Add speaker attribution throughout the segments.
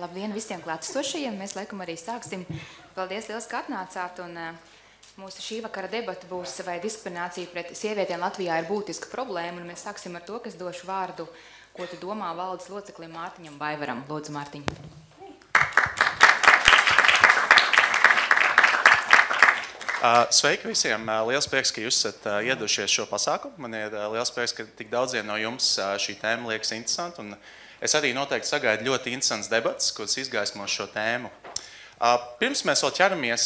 Speaker 1: Labdien visiem klātesošajiem. Mēs laikam arī sāksim. Paldies liels, ka atnācāt. Un mūsu šī vakara debata būs, vai diskriminācija pret sievietēm Latvijā ir būtiska problēma. Un mēs sāksim ar to, ka es došu vārdu, ko tu domā valdes loceklim Mārtiņam Vaivaram. Lūdzu, Mārtiņ.
Speaker 2: Sveiki visiem! Liels prieks, ka jūs esat iedušies šo pasākumu. Man ir liels prieks, ka tik daudziem no jums šī tēma liekas interesanti. Un es arī noteikti sagaidu ļoti interesants debats, kuras izgaismos šo tēmu. Pirms mēs vēl ķeramies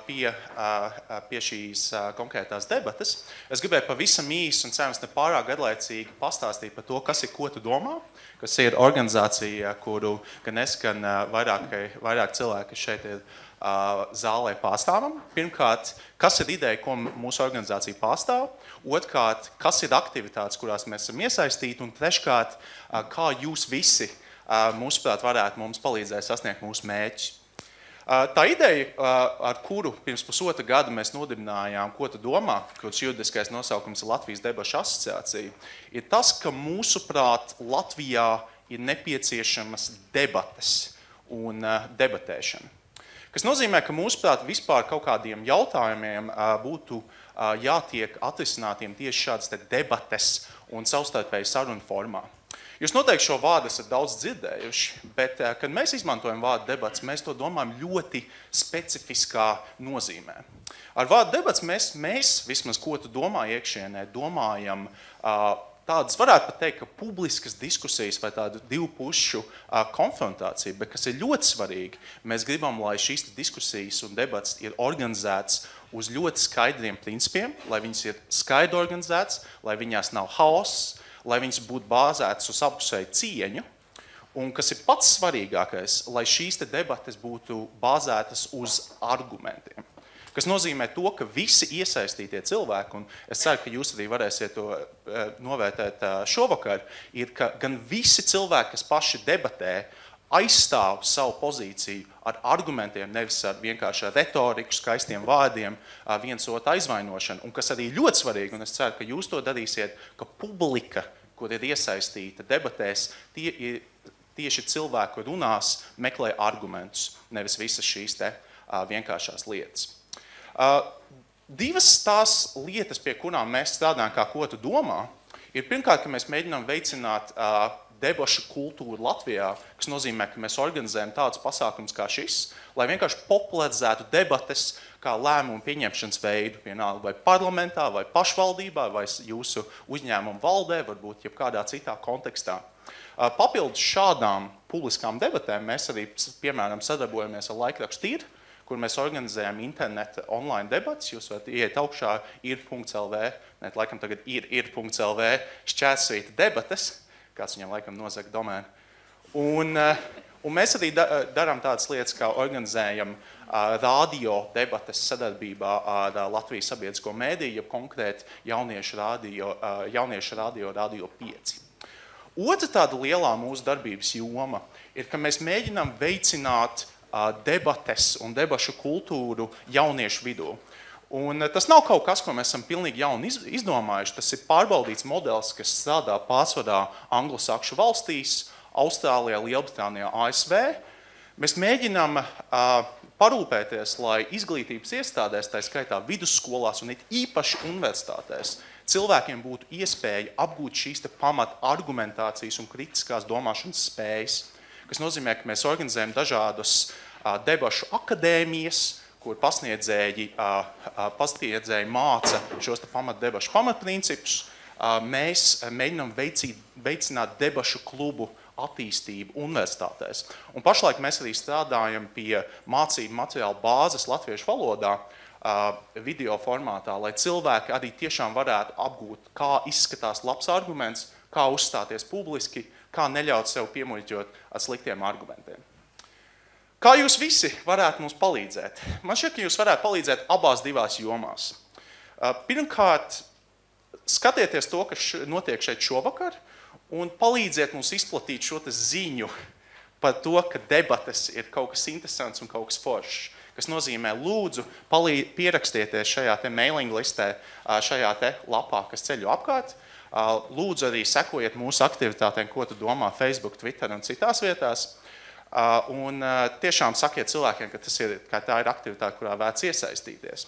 Speaker 2: pie šīs konkrētās debates, es gribēju pavisam īsi un cerams ne pārāk garlaicīgi pastāstīt par to, kas ir Ko tu domā, kas ir organizācija, kuru gan es, gan vairāk cilvēki šeit ir zālē pārstāvam. Pirmkārt, kas ir ideja, ko mūsu organizācija pārstāv? Otrkārt, kas ir aktivitātes, kurās mēs esam iesaistīti? Un treškārt, kā jūs visi, mūsuprāt, varētu mums palīdzēt sasniegt mūsu mērķus? Tā ideja, ar kuru pirms pusotra gada mēs nodibinājām Ko tu domā, kuras juridiskais nosaukums ir Latvijas debašu asociācija, ir tas, ka mūsuprāt Latvijā ir nepieciešamas debates un debatēšana. Kas nozīmē, ka mūsuprāt vispār kaut kādiem jautājumiem būtu jātiek atrisinātiem tieši šādas debates un savstarpēji sarunu formā. Jūs noteikti šo vārdu esat daudz dzirdējuši, bet, kad mēs izmantojam vārdu debats, mēs to domājam ļoti specifiskā nozīmē. Ar vārdu debats mēs vismaz Ko tu domā iekšienē, domājam tādas, varētu pat teikt, ka publiskas diskusijas vai tādu divu pušu konfrontācija, bet kas ir ļoti svarīgi, mēs gribam, lai šīs diskusijas un debats ir organizēts uz ļoti skaidriem principiem, lai viņas ir skaidri organizēts, lai viņās nav hauss, lai viņas būtu bāzētas uz apusēju cieņu, un kas ir pats svarīgākais, lai šīs debates būtu bāzētas uz argumentiem. Kas nozīmē to, ka visi iesaistītie cilvēki, un es ceru, ka jūs arī varēsiet to novērtēt šovakar, ir, ka gan visi cilvēki, kas paši debatē, aizstāv savu pozīciju ar argumentiem, nevis ar vienkārši retoriku, skaistiem vārdiem, viens otru aizvainošanu. Un kas arī ļoti svarīgi, un es ceru, ka jūs to darīsiet, ka publika, kur ir iesaistīta debatēs, tie ir tieši cilvēki, kur runās, meklē argumentus, nevis visas šīs vienkāršās lietas. Divas tās lietas, pie kurām mēs strādājam, kā Ko tu domā, ir pirmkārt, ka mēs mēģinām veicināt debašu kultūru Latvijā, kas nozīmē, ka mēs organizējam tādus pasākumus kā šis, lai vienkārši popularizētu debates kā lēmumu pieņemšanas veidu, vienalga vai parlamentā, vai pašvaldībā, vai jūsu uzņēmumu valdē, varbūt jebkādā citā kontekstā. Papildus šādām publiskām debatēm mēs arī, piemēram, sadarbojamies ar laikrakstu Ir, kur mēs organizējam interneta online debats. Jūs varat iet augšā ir.lv, laikam tagad ir.lv šķērsvīta debates, kāds viņam laikam nosaka domēnu. Un mēs arī darām tādas lietas, kā organizējam radio debates sadarbībā ar Latvijas sabiedrisko mēdīju, jeb konkrēti jauniešu radio, Radio 5. Otra tāda lielā mūsu darbības joma ir, ka mēs mēģinām veicināt debates un debašu kultūru jauniešu vidū. Un tas nav kaut kas, ko mēs esam pilnīgi jauni izdomājuši. Tas ir pārbaudīts modelis, kas strādā pārsvarā anglosakšu valstīs, Austrālijā, Lielbritānijā, ASV. Mēs mēģinām parūpēties, lai izglītības iestādēs, tā skaitā vidusskolās un it īpaši universitātēs, cilvēkiem būtu iespēja apgūt šīs pamat argumentācijas un kritiskās domāšanas spējas, kas nozīmē, ka mēs organizējam dažādas debašu akadēmijas, kur pasniedzēji māca šos pamatdebašu pamatprincipus. Mēs mēģinām veicināt debašu klubu attīstību universitātēs. Un pašlaik mēs arī strādājam pie mācību materiālu bāzes latviešu valodā video formātā, lai cilvēki arī tiešām varētu apgūt, kā izskatās labs arguments, kā uzstāties publiski, kā neļaut sev piemuļķot ar sliktiem argumentiem. Kā jūs visi varētu mums palīdzēt? Man šķiet, ka jūs varētu palīdzēt abās divās jomās. Pirmkārt, skatieties to, kas notiek šeit šovakar, un palīdziet mums izplatīt šo ziņu par to, ka debates ir kaut kas interesants un kaut kas foršs. Kas nozīmē, lūdzu, pierakstieties šajā mailing listē, šajā lapā, kas ceļo apkārt. Lūdzu arī sekojiet mūsu aktivitātēm, Ko tu domā, Facebook, Twitter un citās vietās. Un tiešām sakiet cilvēkiem, ka tā ir aktivitāte, kurā vērts iesaistīties.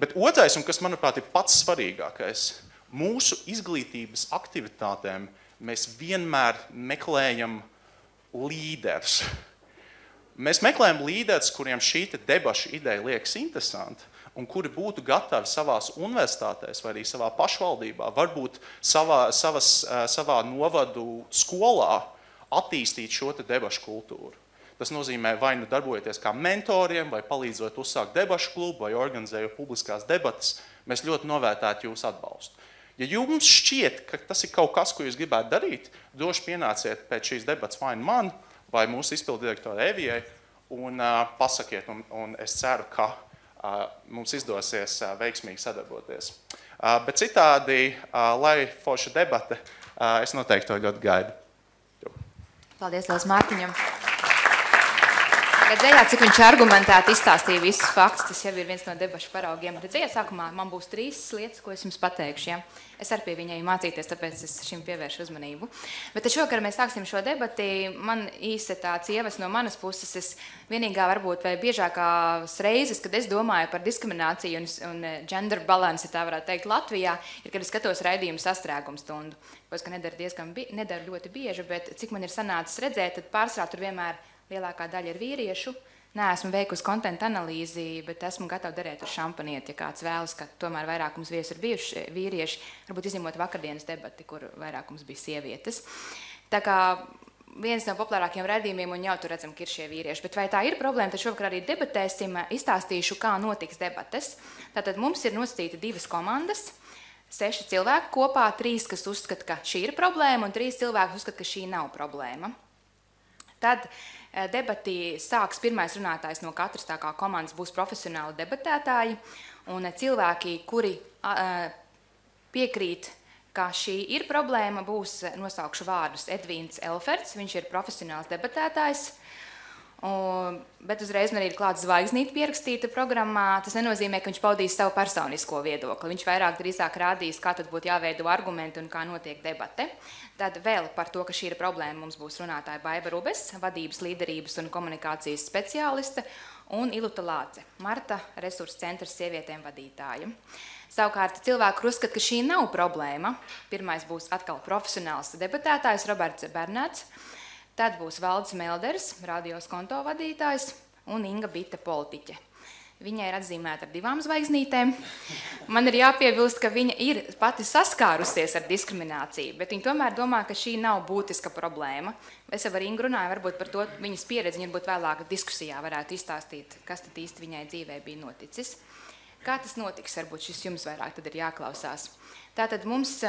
Speaker 2: Bet otrais, un kas, manuprāt, ir pats svarīgākais, mūsu izglītības aktivitātēm mēs vienmēr meklējam līderus. Mēs meklējam līderus, kuriem šī debašu ideja liekas interesanta, un kuri būtu gatavi savās universitātēs vai arī savā pašvaldībā, varbūt savā novadu skolā attīstīt šo debašu kultūru. Tas nozīmē vai nu darbojoties kā mentoriem, vai palīdzot uzsākt debašu klubu, vai organizējot publiskās debatas, mēs ļoti novērtētu jūsu atbalstu. Ja jums šķiet, ka tas ir kaut kas, ko jūs gribētu darīt, droši pienāciet pēc šīs debatas vai man, vai mūsu izpildirektora Evijai, un pasakiet, un es ceru, ka mums izdosies veiksmīgi sadarboties. Bet citādi, lai forša debate, es noteikti to ļoti gaidu.
Speaker 1: Paldies, Lielas Mārtiņam. Redzējāt, cik viņš argumentēti izstāstīja visus faktus, tas jau ir viens no debašu paraugiem. Redzējāt, sākumā man būs 3 lietas, ko es jums pateikšu. Ja? Es arī pie viņai mācīties, tāpēc es šim pievēršu uzmanību. Bet šokar mēs sāksim šo debati. Man īsti tāds ieves no manas puses, es vienīgā varbūt vai biežākās reizes, kad es domāju par diskrimināciju un gender balance, tā varētu teikt, Latvijā, ir, kad es skatos raidījumu Sastrēguma stundu. Pēc, ka nedaru ļoti bieži, bet cik man ir sanācis redzēt, tad pārsvarā tur vienmēr lielākā daļa ir vīriešu. Neesmu veikusi kontentu analīzi, bet esmu gatava darīt ar šampanieti, ja kāds vēlas, ka tomēr vairākums viesu ir bijuši vīrieši, varbūt izņemot vakardienas debati, kur vairākums bija sievietes. Tā kā viens no populārākiem raidījumiem, un jau tur redzam, ka ir šie vīrieši. Bet vai tā ir problēma, tad šovakar arī debatēsim, izstāstīšu, kā notiks debates. Tātad mums ir nosacīta 2 komandas, 6 cilvēki kopā, 3, kas uzskata, ka šī ir problēma, un 3 cilvēki uzskata, ka šī nav problēma. Tad debatī sāks pirmais runātājs no katras, tā kā komandas būs profesionāli debatētāji, un cilvēki, kuri piekrīt, ka šī ir problēma, būs, nosaukšu vārdus, Edvīns Elferts, viņš ir profesionāls debatētājs, bet uzreiz man arī ir klāts zvaigznīti pierakstīta programmā. Tas nenozīmē, ka viņš paudīs savu personisko viedokli. Viņš vairāk drīzāk rādīs, kā tad būtu jāveido argumenti un kā notiek debate. Tad vēl par to, ka šī ir problēma, mums būs runātāja Baiba Rubes, vadības, līderības un komunikācijas speciāliste, un Iluta Lāce, Marta resursu centra sievietēm vadītāja. Savukārt cilvēki uzskata, ka šī nav problēma. Pirmais būs atkal profesionāls debatētājs Roberts Bernāts. Tad būs Valdis Melders, radios konto vadītājs, un Inga Bita, politiķe. Viņa ir atzīmēta ar 2 zvaigznītēm. Man ir jāpiebilst, ka viņa ir pati saskārusies ar diskrimināciju, bet viņa tomēr domā, ka šī nav būtiska problēma. Es jau ar Ingu runāju varbūt par to viņas pieredzi, viņa varbūt vēlāk diskusijā varētu izstāstīt, kas tad īsti viņai dzīvē bija noticis. Kā tas notiks, varbūt šis jums vairāk tad ir jāklausās. Tātad mums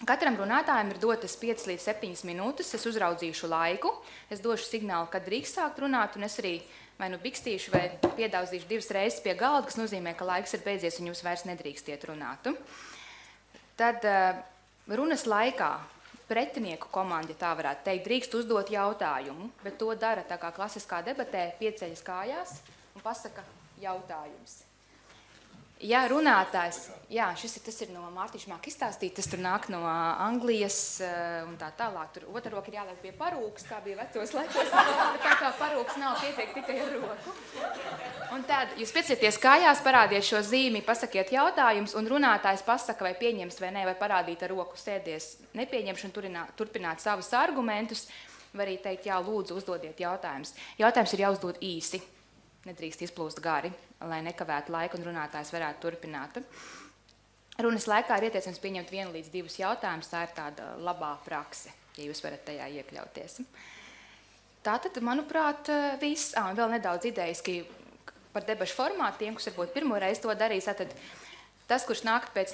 Speaker 1: katram runātājam ir dotas 5 līdz 7 minūtes, es uzraudzīšu laiku, es došu signālu, kad drīkst sākt runāt, un es arī vai nu bikstīšu vai piedauzīšu 2 reizes pie galda, kas nozīmē, ka laiks ir beidzies un jūs vairs nedrīkstiet runāt. Tad runas laikā pretinieku komanda, ja tā varētu teikt, drīkst uzdot jautājumu, bet to dara tā kā klasiskā debatē, pieceļas kājās un pasaka jautājumus. Ja runātājs, jā, tas ir no Mārtiņš māk izstāstīt, tas tur nāk no Anglijas un tā tālāk. Tur otra roka ir jāliek pie parūkas, kā bija vecos laikos, bet tā kā parūkas nav pietiek tikai ar roku. Un tad jūs piecieties kājās, parādiet šo zīmi, pasakiet jautājumus, un runātājs pasaka, vai pieņems vai ne, vai parādīt ar roku sēdies nepieņemšu un turpināt savus argumentus, vai arī teikt, jā, lūdzu, uzdodiet jautājumus. Jautājums ir jāuzdod īsi. Nedrīkst izplūst gari, lai nekavētu laiku un runātājs varētu turpināt. Runas laikā ir ieteicams pieņemt 1 līdz 2 jautājumus, tā ir tāda labā prakse, ja jūs varat tajā iekļauties. Tātad, manuprāt, viss, vēl nedaudz idejiski par debašu formātu, tiem, kas varbūt pirmo reizi to darīs, tad tas, kurš nāk pēc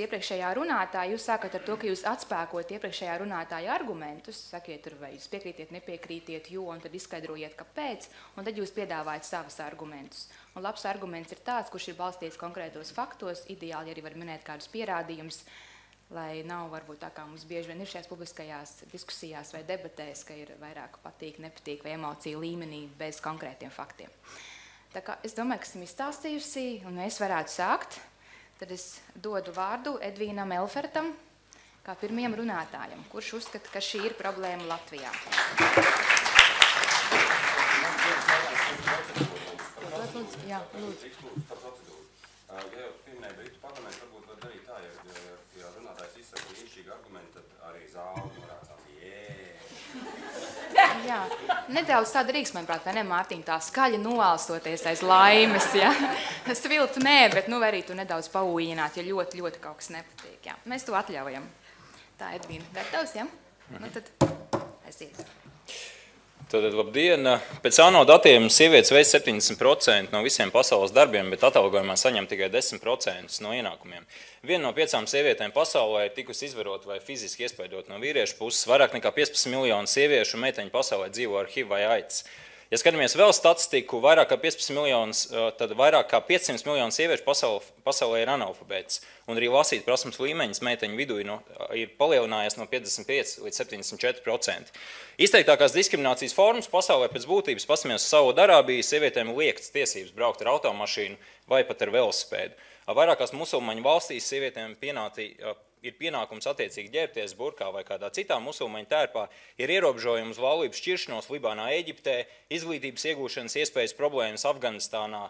Speaker 1: iepriekšējā runātāja, jūs sākat ar to, ka jūs atspēkot iepriekšējā runātāja argumentus, sakiet, vai jūs piekrītiet, nepiekrītiet, jo, un tad izskaidrojiet, kāpēc, un tad jūs piedāvājat savus argumentus. Un labs arguments ir tāds, kurš ir balstīts konkrētos faktos, ideāli arī var minēt kādus pierādījumus, lai nav varbūt tā, kā mums bieži vien ir šajās publiskajās diskusijās vai debatēs, ka ir vairāk patīk, nepatīk vai emociju līmenī bez konkrētiem faktiem. Tā kā es domāju, ka esmu izstāstījusi, un mēs varētu sākt. Tad es dodu vārdu Edvīnam Elfertam, kā pirmajam runātājam, kurš uzskata, ka šī ir problēma Latvijā. Jā, lūdzu.
Speaker 3: Par procedūru. Ja jau pieminēja Britu parlamentu, varbūt var darīt tā, ja runātājs izsaka brīnišķīgi argumenti, tad arī zāli norācās.
Speaker 1: Jā, nedaudz tāda rīks, manuprāt, vai ne, Mārtiņ, tā skaļi novalstoties aiz laimes, ja? Svilpt nē, bet nu arī tu nedaudz paujināt, ja ļoti, ļoti kaut kas nepatīk, jā. Mēs to atļaujam. Tā, Edvīna, gatavs, ja? Nu tad aiziet.
Speaker 4: Tātad, labdien! Pēc ANO datiem sievietes veic 70% no visiem pasaules darbiem, bet atalgojumā saņem tikai 10% no ienākumiem. Viena no 5 sievietēm pasaulē ir tikusi izvarota vai fiziski iespaidot no vīriešu puses. Vairāk nekā 15 miljonu sieviešu un meiteņu pasaulē dzīvo ar HIV vai AIDS. Ja skatāmies vēl statistiku, vairāk kā 15 miljonus, tad vairāk kā 500 miljonu sieviešu pasaulē ir analfabēts. Un arī lasīt prasmes līmeņas meiteņu vidū ir palielinājies no 55 līdz 74%. Izteiktākās diskriminācijas formas pasaulē pēc būtības paskatāmies uz Saudarābiju, sievietēm liektas tiesības braukt ar automašīnu vai pat ar velosipēdu. Vairākās musulmaņu valstīs sievietēm ir pienākums attiecīgi ģērbties burkā vai kādā citā musulmaņu tērpā, ir ierobežojumi uz laulības šķiršanos Libānā, Eģiptē, izglītības iegūšanas iespējas problēmas Afganistānā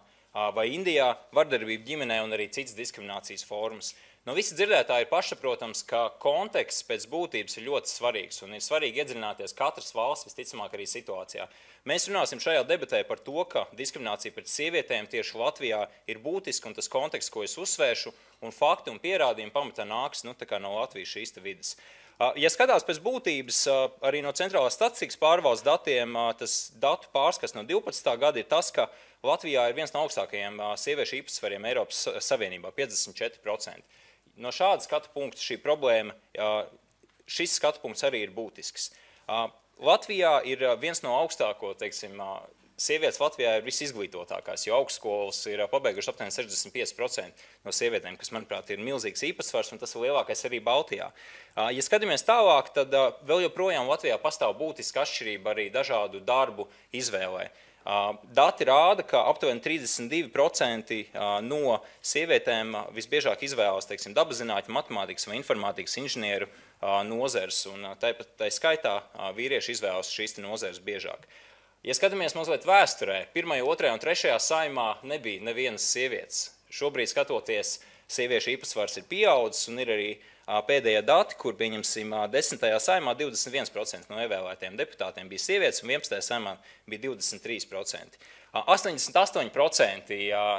Speaker 4: vai Indijā, vardarbība ģimenē un arī citas diskriminācijas formas. No visa dzirdētā ir pašsaprotams, ka konteksts pēc būtības ir ļoti svarīgs un ir svarīgi iedziļināties katras valsts, visticamāk arī situācijā. Mēs runāsim šajā debatē par to, ka diskriminācija pret sievietēm tieši Latvijā ir būtiska un tas konteksts, ko es uzsvēršu, un fakti un pierādījumi pamatā nāks no Latvijas šīs vidas. Ja skatās pēc būtības, arī no centrālās statistikas pārvaldes datiem, tas datu pārskats no 12. gada ir tas, ka Latvijā ir viens no augstākajiem sieviešu īpatsvariem Eiropas Savienībā, 54%. No šāda skatu punkta šī problēma, šis skatu punkts arī ir būtisks. Latvijā ir viens no augstāko, teiksim, sievietes Latvijā ir visizglītotākās, jo augstskolas ir pabeiguši aptuveni 65% no sievietēm, kas, manuprāt, ir milzīgs īpatsvars, un tas ir lielākais arī Baltijā. Ja skatāmies tālāk, tad vēl joprojām Latvijā pastāv būtiska atšķirība arī dažādu darbu izvēlē. Dati rāda, ka aptuveni 32% no sievietēm visbiežāk izvēlas, teiksim, dabaszinātņu, matemātikas vai informātikas inženieru nozeres, un tā skaitā vīrieši izvēlas šīs nozeres biežāk. Ja skatāmies mazliet vēsturē, 1., 2. un 3. saimā nebija nevienas sievietes. Šobrīd skatoties, sieviešu īpatsvars ir pieaudzis un ir arī pēdējie dati, kur, pieņemsim, 10. saimā 21% no ievēlētiem deputātiem bija sievietes un 11. saimā bija 23%. 88%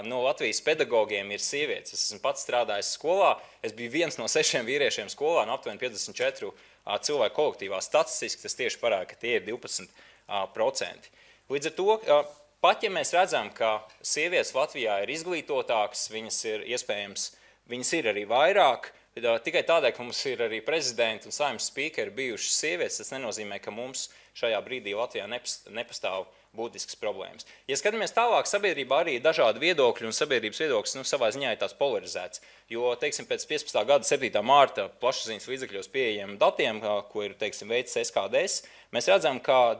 Speaker 4: no Latvijas pedagogiem ir sievietes. Es esmu pats strādājis skolā, es biju viens no 6 vīriešiem skolā un aptuveni 54 cilvēku kolektīvā. Statistiski tas tieši parāda, ka tie ir 12%. Līdz ar to, pat ja mēs redzam, ka sievietes Latvijā ir izglītotākas, viņas ir iespējams, viņas ir arī vairāk, tikai tādēļ, ka mums ir arī prezidenti un saimnes spīkeri bijušas sievietes, tas nenozīmē, ka mums šajā brīdī Latvijā nepastāv būtiskas problēmas. Ja skatāmies tālāk, sabiedrībā arī ir dažādi viedokļi, un sabiedrības viedoklis savā ziņā ir tās polarizēts. Jo, teiksim, pēc 15. gada 7. mārta plašsaziņas līdzekļos pieejamiem datiem, ko ir, teiksim, veicis SKDS, mēs redzam, ka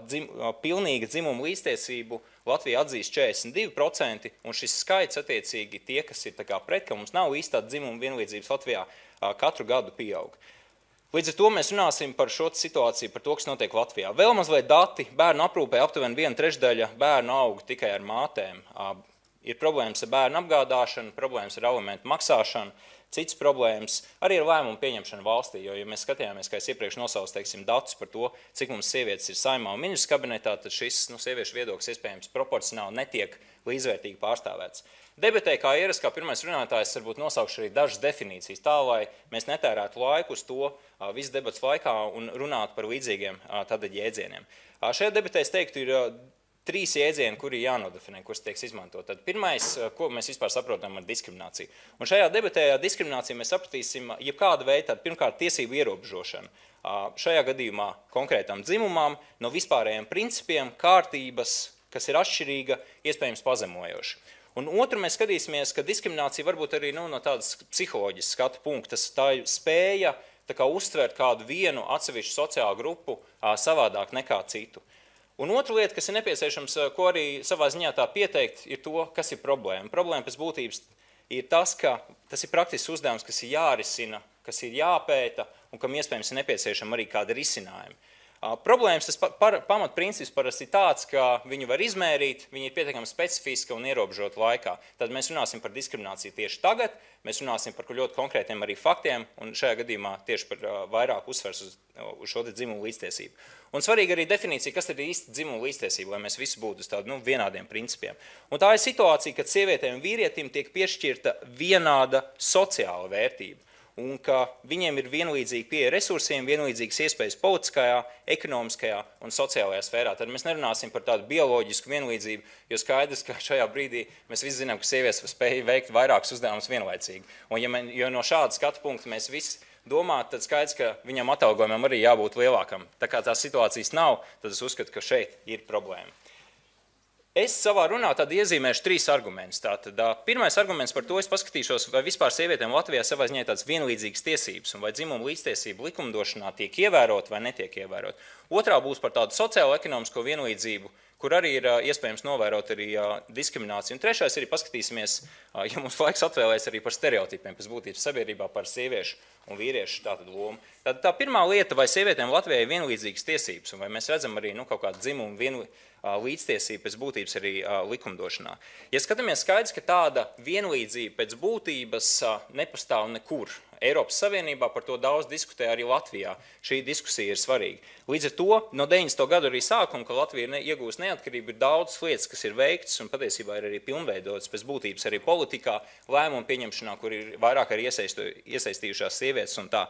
Speaker 4: pilnīga dzimuma līdztiesību Latvija atzīst 42%, un šis skaits attiecīgi tie, kas ir pret, ka mums nav īstā dzimuma vienlīdzības Latvijā, katru gadu pieaug. Līdz ar to mēs runāsim par šo situāciju, par to, kas notiek Latvijā. Vēl mazliet dati, bērnu aprūpē aptuveni 1/3 bērnu aug tikai ar mātēm. Ir problēmas ar bērnu apgādāšanu, problēmas ar alimentu maksāšanu, cits problēmas arī ar lēmumu pieņemšanu valstī, jo, ja mēs skatījāmies, kā es iepriekš nosaucu, teiksim, datus par to, cik mums sievietes ir saimā un ministrs kabinetā, tad šis sieviešu viedoklis iespējams proporcionāli netiek līdzvērtīgi pārstāvēts. Debatē, kā ierasts, kā pirmais runātājs, varbūt nosaukšu arī dažas definīcijas tā, lai mēs netērētu laiku uz to visu debats laikā un runātu par līdzīgiem jēdzieniem. Šajā debatē, es teiktu, ir 3 jēdzieni, kuri jānodefinē, kurus tiek izmantot. Tad pirmais, ko mēs vispār saprotam ar diskrimināciju. Un šajā debatē diskrimināciju mēs sapratīsim jebkāda veida, pirmkārt, tiesību ierobežošanu. Šajā gadījumā konkrētām dzimumām, no vispārējiem principiem, kārtības, kas ir atšķirīga, iespējams pazemojoša. Un otru mēs skatīsimies, ka diskriminācija varbūt arī no tādas psiholoģiskas skatu punkta, tā ir spēja uztvert kādu vienu atsevišķu sociālu grupu savādāk nekā citu. Un otra lieta, kas ir nepieciešams, ko arī savā ziņā tā pieteikt, ir to, kas ir problēma. Problēma pēc būtības ir tas, ka tas ir praktisks uzdevums, kas ir jārisina, kas ir jāpēta un kam iespējams ir nepieciešama arī kāda risinājuma. Problēmas tas pamatprincips parasti ir tāds, ka viņu var izmērīt, viņi ir pietiekami specifiski un ierobežot laikā. Tad mēs runāsim par diskrimināciju tieši tagad, mēs runāsim par ļoti konkrētiem arī faktiem, un šajā gadījumā tieši par vairāk uzsvers uz šo dzimumu līdztiesību. Un svarīgi arī definīcija, kas tad ir īsti dzimumu līdztiesība, lai mēs visi būtu uz tādu vienādiem principiem. Un tā ir situācija, kad sievietēm un vīrietim tiek piešķirta vienāda sociāla vērtība. Un ka viņiem ir vienlīdzīgi pieeja resursiem, vienlīdzīgas iespējas politiskajā, ekonomiskajā un sociālajā sfērā. Tad mēs nerunāsim par tādu bioloģisku vienlīdzību, jo skaidrs, ka šajā brīdī mēs visi zinām, ka sievietes spēj veikt vairākus uzdevumus vienlaicīgi. Un jo no šāda skatu punkta mēs visi domāt, tad skaidrs, ka viņam atalgojumam arī jābūt lielākam. Tā kā tās situācijas nav, tad es uzskatu, ka šeit ir problēma. Es savā runā tad iezīmēšu 3 argumentus. Tātad, pirmais arguments par to es paskatīšos, vai vispār sievietēm Latvijā savā ziņā tādas vienlīdzīgas tiesības un vai dzimumu līdztiesība likumdošanā tiek ievērot vai netiek ievērot. Otrā būs par tādu sociālo-ekonomisko vienlīdzību, kur arī ir iespējams novērot arī diskrimināciju. Un trešais arī paskatīsimies, ja mums laiks atvēlēs arī par stereotipiem, pēc būtības sabiedrībā par sieviešu un vīriešu tātad lomu. Tad tā pirmā lieta, vai sievietēm Latvijā ir vienlīdzīgas tiesības, un vai mēs redzam arī kaut kādu dzimumu līdztiesību pēc būtības arī likumdošanā. Ja skatāmies skaidrs, ka tāda vienlīdzība pēc būtības nepastāv nekur. Eiropas Savienībā par to daudz diskutē arī Latvijā. Šī diskusija ir svarīga. Līdz ar to no 90. gadu arī sākuma, ka Latvija iegūst neatkarību, ir daudz lietas, kas ir veikts un patiesībā ir arī pilnveidotas pēc būtības arī politikā, lēmumu pieņemšanā, kur ir vairāk arī iesaistījušās sievietes un tā.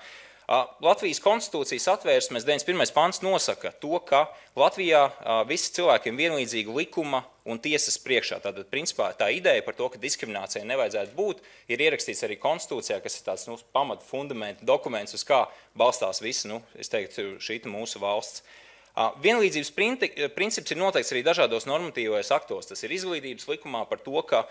Speaker 4: Latvijas konstitūcijas atvērsmes 91. pants nosaka to, ka Latvijā visi cilvēkiem vienlīdzīga likuma un tiesas priekšā. Tātad, principā, tā ideja par to, ka diskriminācijai nevajadzētu būt, ir ierakstīts arī konstitūcijā, kas ir tāds pamata fundamenta dokuments, uz kā balstās visa, es teiktu, šī mūsu valsts. Vienlīdzības princips ir noteikts arī dažādos normatīvajos aktos. Tas ir izglītības likumā par to, ka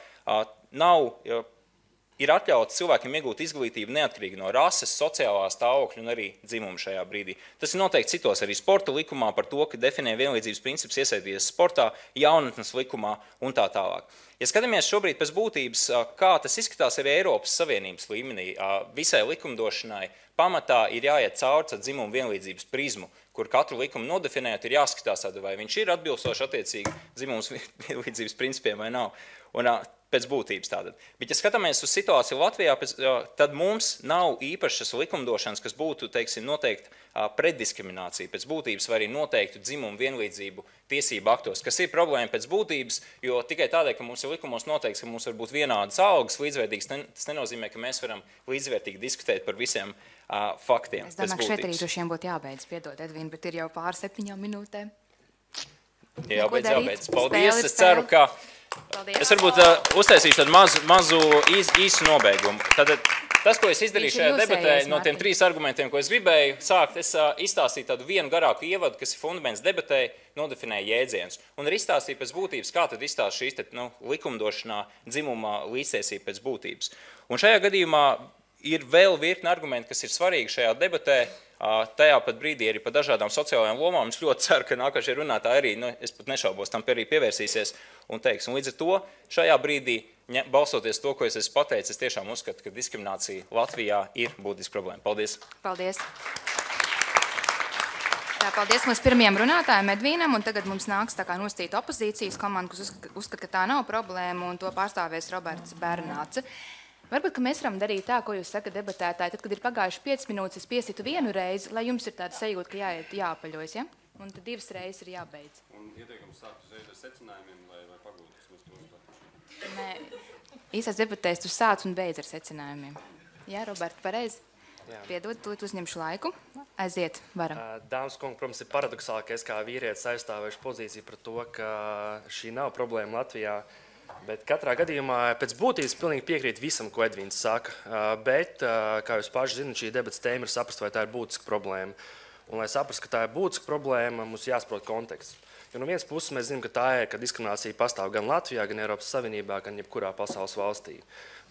Speaker 4: ir atļauts cilvēkiem iegūt izglītību neatkarīgi no rases, sociālā stāvokļa un arī dzimuma šajā brīdī. Tas ir noteikti citos arī sporta likumā par to, ka definē vienlīdzības princips iesaistīties sportā, jaunatnes likumā un tā tālāk. Ja skatāmies šobrīd pēc būtības, kā tas izskatās arī Eiropas Savienības līmenī, visai likumdošanai pamatā ir jāiet cauri dzimumu vienlīdzības prizmu, kur katru likumu nodefinēt, ir jāskatās, vai viņš ir atbilstoši attiecīgi dzimums vienlīdzības principiem vai nav. Un pēc būtības tātad. Bet, ja skatāmies uz situāciju Latvijā, tad mums nav īpašas likumdošanas, kas būtu, teiksim, noteikti pretdiskriminācija pēc būtības vai arī noteiktu dzimumu vienlīdzību tiesību aktos, kas ir problēma pēc būtības, jo tikai tādēļ, ka mums ir likumos noteikts, ka mums var būt vienādas algas līdzvērtīgas, tas nenozīmē, ka mēs varam līdzvērtīgi diskutēt par visiem faktiem.
Speaker 1: Es domāju, ka šeit arī droši vien būtu jābeidz, piedod, Edvīna, bet ir jau pār 7 minūtēm.
Speaker 4: Jābeidz. Paldies, es ceru, ka
Speaker 1: Paldies.
Speaker 4: Es varbūt uztaisīšu tādu mazu īsu nobeigumu. Tātad, tas, ko es izdarīju šajā debatē, no tiem 3 argumentiem, ko es gribēju sākt, es izstāstīju tādu vienu garāku ievadu, kas ir fundaments debatē, nodefinēja jēdzienus. Un arī izstāstīju pēc būtības, kā tad izstāst šīs likumdošanā dzimuma līdztiesība pēc būtības. Un šajā gadījumā ir vēl virkni argumenti, kas ir svarīgi šajā debatē. Tajā pat brīdī arī par dažādām sociālajām lomām. Es ļoti ceru, ka nākošie runātāji arī, es pat nešaubos, tam arī pievērsīsies un teiks. Un līdz ar to šajā brīdī, balstoties to, ko es esmu pateicis, es tiešām uzskatu, ka diskriminācija Latvijā ir būtiska problēma. Paldies!
Speaker 1: Paldies! Paldies mūsu pirmajam runātājam Edvīnam, un tagad mums nāks tā kā nostīt opozīcijas komanda, kas uzskata, ka tā nav problēma, un to pārstāvēs Roberts Bernāts. Varbūt, ka mēs varam darīt tā, ko jūs sakat debatētāji, tad, kad ir pagājuši 5 minūtes, es piesitu vienu reizi, lai jums ir tāda sajūta, ka jāapaļojas, ja? Un tad 2 reizes ir jābeidz.
Speaker 3: Un ieteikums sākt uzreiz ar secinājumiem vai pagūtas uz to?
Speaker 1: Nē, īsās debatēs tu sāc un beidz ar secinājumiem. Jā, Robert, pareizi? Piedod, tu uzņemšu laiku. Aiziet, varam.
Speaker 5: Dāmas kungi, protams, ir paradoxāli, ka es kā vīrietis aizstāvēšu pozīciju par to, ka šī nav problēma Latvijā. Bet katrā gadījumā pēc būtības pilnīgi piekrīt visam, ko Edvīns saka. Bet, kā jūs paši zināt, šī debates tēma ir saprast, vai tā ir būtiska problēma. Un, lai saprast, ka tā ir būtiska problēma, mums jāsaprot konteksts. Jo no vienas puses mēs zinām, ka tā ir, ka diskriminācija pastāv gan Latvijā, gan Eiropas Savienībā, gan jebkurā pasaules valstī.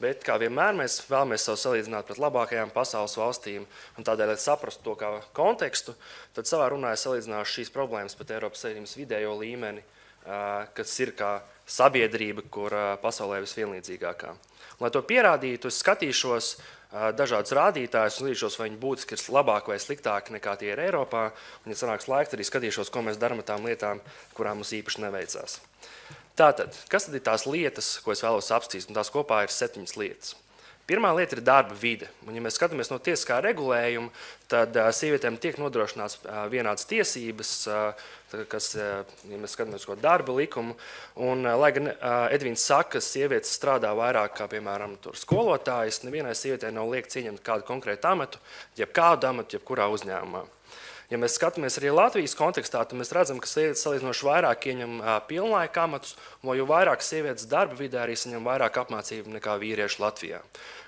Speaker 5: Bet, kā vienmēr, mēs vēlamies sev salīdzināt pret labākajām pasaules valstīm. Un tādēļ, lai saprastu to kā kontekstu, tad savā runā es salīdzināšu šīs problēmas pret Eiropas Savienības vidējo līmeni kas ir kā sabiedrība, kur pasaulē visvienlīdzīgākā. Un, lai to pierādītu, es skatīšos dažādus rādītājus un līdzšos, vai viņi būtiski ir labāk vai sliktāk nekā tie ir Eiropā. Un, ja sanāks laiks, arī skatīšos, ko mēs darām ar tām lietām, kurām mums īpaši neveicās. Tātad, kas tad ir tās lietas, ko es vēlos apstīst? Un tās kopā ir 7 lietas. Pirmā lieta ir darba vide. Un, ja mēs skatāmies no tiesiskā regulējuma, tad sievietēm tiek nodrošināts vienādas tiesības, kas, ja mēs skatāmies ko darba likumu. Un, lai gan Edvīns saka, ka sievietes strādā vairāk kā, piemēram, skolotājas, nevienai sievietei nav liekts ieņemt kādu konkrētu amatu, jebkādu amatu, jebkurā uzņēmumā. Ja mēs skatāmies arī Latvijas kontekstā, tad mēs redzam, ka sievietes salīdzinoši vairāk ieņem pilnlaika amatus, un jo vairāk sievietes darba vidē arī saņem vairāk apmācību nekā vīrieši Latvijā.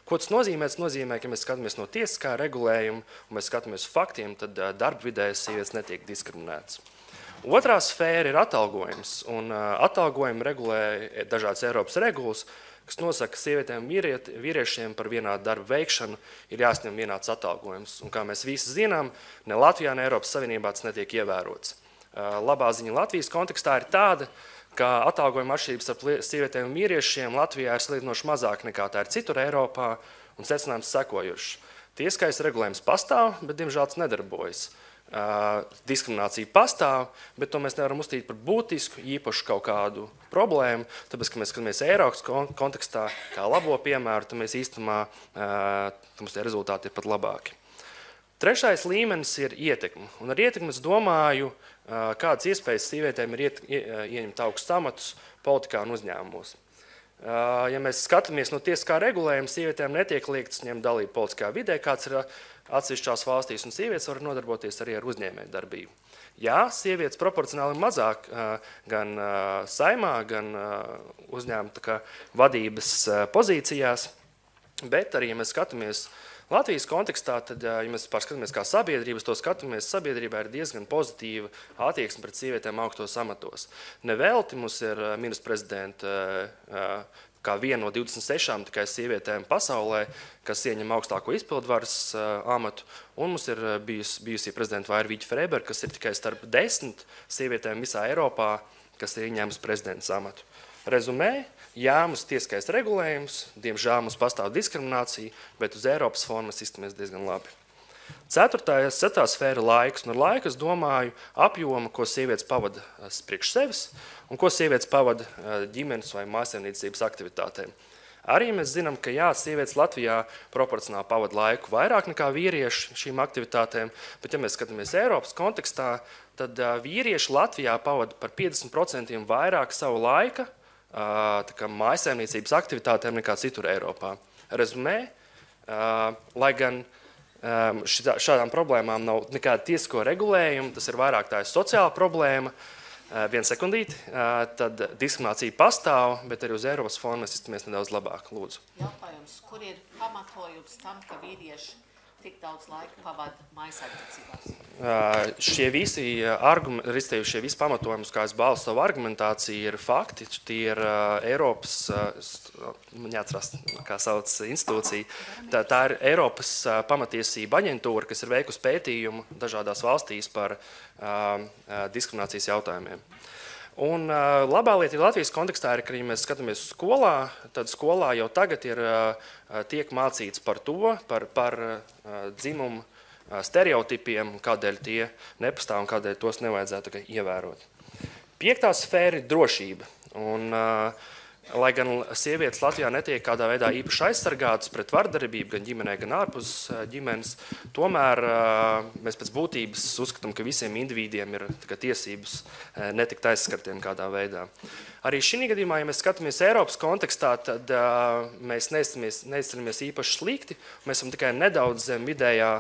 Speaker 5: Ko tas nozīmē? Tas nozīmē, ka ja mēs skatāmies no tiesiskā regulējuma un mēs skatāmies uz faktiem, tad darba vidē sievietes netiek diskriminētas. Otrā sfēra ir atalgojums, un atalgojumu regulē dažādas Eiropas regulas, kas nosaka, ka sievietēm un vīriešiem par vienādu darbu veikšanu ir jāsņem vienāds atalgojums. Un kā mēs visi zinām, ne Latvijā, ne Eiropas Savienībā tas netiek ievērots. Labā ziņa Latvijas kontekstā ir tāda, ka atalgojuma atšķirības starp sievietēm un vīriešiem Latvijā ir salīdzinoši mazāk nekā tā ir citur Eiropā, un secinājums sekojušs. Tiesiskais regulējums pastāv, bet diemžēl tas nedarbojas. Diskriminācija pastāv, bet to mēs nevaram uzstīt par būtisku, īpašu kaut kādu problēmu, tāpēc, ka mēs skatāmies Eiropas kontekstā kā labo piemēru, tad mēs īstumā, mums tie rezultāti ir pat labāki. Trešais līmenis ir ietekme, un ar ietekmi es domāju, kādas iespējas sievietēm ir ieņemt augstus amatus politikā un uzņēmumos. Ja mēs skatāmies no tiesiskā regulējuma, sievietēm netiek liekts ņemt dalību politiskā vidē, kāds ir atsevišķās valstīs, un sievietes var nodarboties arī ar uzņēmēju darbību. Jā, sievietes proporcionāli mazāk gan saimā, gan uzņēmuma vadības pozīcijās, bet arī, ja mēs skatāmies Latvijas kontekstā, tad, ja mēs pārskatāmies kā sabiedrības, to skatāmies, sabiedrībā ir diezgan pozitīva attieksme pret sievietēm augstos amatos. Nevelti mums ir ministrprezidenta kā viena no 26 tikai sievietēm pasaulē, kas ieņem augstāko izpildvaras amatu, un mums ir bijusī prezidenta Vairvīģa Freiberga, kas ir tikai starp 10 sievietēm visā Eiropā, kas ir ieņēmusi prezidents amatu. Rezumē, jā, mums tiesiskais regulējums, diemžēl mums pastāv diskriminācija, bet uz Eiropas fona mēs iztumies diezgan labi. Ceturtā sfēra ir laiks, un ar laiku es domāju apjomu, ko sievietes pavada priekš sevis, un ko sievietes pavada ģimenes vai mājsaimniecības aktivitātēm. Arī mēs zinām, ka jā, sievietes Latvijā proporcionāli pavada laiku vairāk nekā vīrieši šīm aktivitātēm, bet ja mēs skatāmies Eiropas kontekstā, tad vīrieši Latvijā pavada par 50% vairāk savu laika mājsaimniecības aktivitātēm nekā citur Eiropā. Rezumē, lai gan šādām problēmām nav nekāda tiesisko regulējuma, tas ir vairāk tā ir sociāla problēma, viena sekundīti, tad diskriminācija pastāv, bet arī uz Eiropas fona mēs iztumies nedaudz labāk. Lūdzu.
Speaker 6: Jautājums, kur ir pamatojums tam, ka vīrieši tik daudz laika pavada mājsaimniecībās?
Speaker 5: Šie visi pamatojumi, kā es balstu savu argumentāciju, ir fakti. Tie ir Eiropas, neatrast, kā sauc institūcija. Tā ir Eiropas pamatiesība aģentūra, kas ir veikusi pētījumu dažādās valstīs par diskriminācijas jautājumiem. Un labā lieta Latvijas kontekstā ir, ka, ja mēs skatāmies uz skolā, tad skolā jau tagad tiek mācīts par to, par dzimumu stereotipiem, kādēļ tie nepastāv un kādēļ tos nevajadzētu ievērot. Piektā sfēra ir drošība. Un, lai gan sievietes Latvijā netiek kādā veidā īpaši aizsargātas pret vardarbību, gan ģimenē, gan ārpus ģimenes, tomēr mēs pēc būtības uzskatām, ka visiem individiem ir tiesības netikt aizskartiem kādā veidā. Arī šī gadījumā, ja mēs skatāmies Eiropas kontekstā, tad mēs neizceramies īpaši slikti, mēs esam tikai nedaudz zem vidējā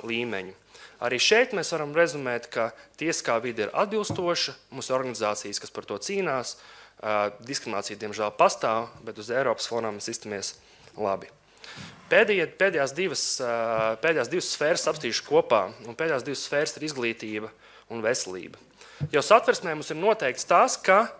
Speaker 5: līmeņa. Arī šeit mēs varam rezumēt, ka tiesiskā vide ir atbilstoša, mums ir organizācijas, kas par to cīnās, diskriminācija, diemžēl, pastāv, bet uz Eiropas fonā mēs iztumies labi. Pēdējās divas sfēras apstīšu kopā, un pēdējās divas sfēras ir izglītība un veselība. Jau satversmē mums ir noteikts tas, ka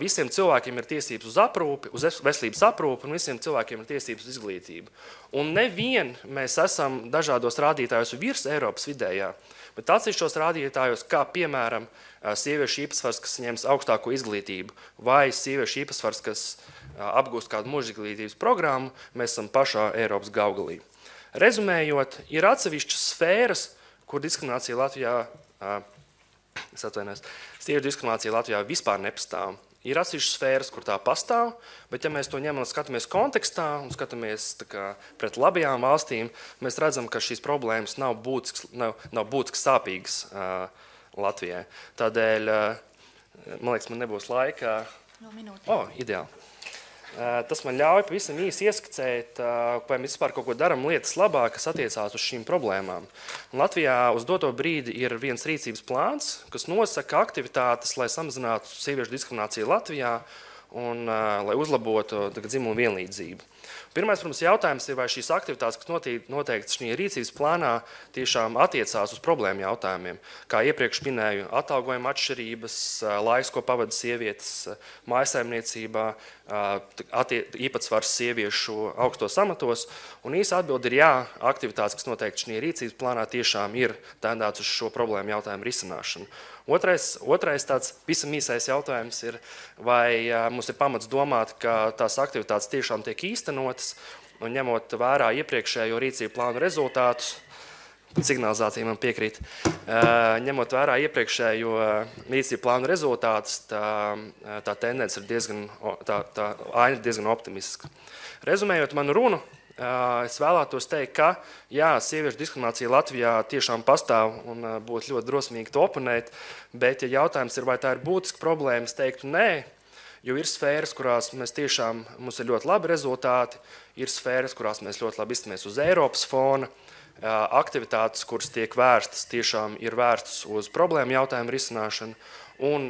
Speaker 5: visiem cilvēkiem ir tiesības uz aprūpi, uz veselības aprūpi, un visiem cilvēkiem ir tiesības uz izglītību. Un nevien mēs esam dažādos rādītājos virs Eiropas vidējā, bet atsevišķos rādītājos, kā piemēram sieviešu īpatsvars, kas ņems augstāko izglītību, vai sieviešu īpatsvars, kas apgūst kādu mūža izglītības programmu, mēs esam pašā Eiropas gaugalī. Rezumējot, ir atsevišķas sfēras, kur diskriminācija Latvijā sieviešu diskriminācija Latvijā vispār nepastāv. Ir atsevišķas sfēras, kur tā pastāv, bet ja mēs to ņemam un skatāmies kontekstā un skatāmies pret labajām valstīm, mēs redzam, ka šīs problēmas nav būtiski sāpīgas Latvijai. Tādēļ, man liekas, man nebūs laika. Ideāli. Tas man ļauj pavisam īsi ieskicēt, vai mēs vispār kaut ko daram lietas labā, kas attiecās uz šīm problēmām. Un Latvijā uz doto brīdi ir viens rīcības plāns, kas nosaka aktivitātes, lai samazinātu sieviešu diskrimināciju Latvijā un lai uzlabotu dzimumu vienlīdzību. Pirmais, protams, jautājums ir, vai šīs aktivitātes, kas noteikti šajā rīcības plānā, tiešām attiecās uz problēmu jautājumiem. Kā iepriekš minēju, atalgojuma atšķirības, laiks, ko pavada sievietes mājsaimniecībā, īpatsvars sieviešu augstos amatos. Un īsa atbilde ir jā, aktivitātes, kas noteikti šajā rīcības plānā, tiešām ir tendēts uz šo problēmu jautājumu risināšanu. Otrais tāds visam īsais jautājums ir, vai mums ir pamats domāt, ka tās aktivitātes tiešām tiek īstenotas, un ņemot vērā iepriekšējo rīcību plānu rezultātus, signalizācija man piekrīt, ņemot vērā iepriekšējo rīcību plānu rezultātus, tā tendence ir tā aina diezgan optimistiska. Rezumējot manu runu, es vēlētos teikt, ka jā, sieviešu diskriminācija Latvijā tiešām pastāv un būtu ļoti drosmīgi to oponēt, bet ja jautājums ir, vai tā ir būtiska problēma, es teiktu nē, jo ir sfēras, kurās mums ir ļoti labi rezultāti, ir sfēras, kurās mēs ļoti labi izskatāmies uz Eiropas fona, aktivitātes, kuras tiek vērstas, tiešām ir vērstas uz problēmu jautājumu risināšanu, un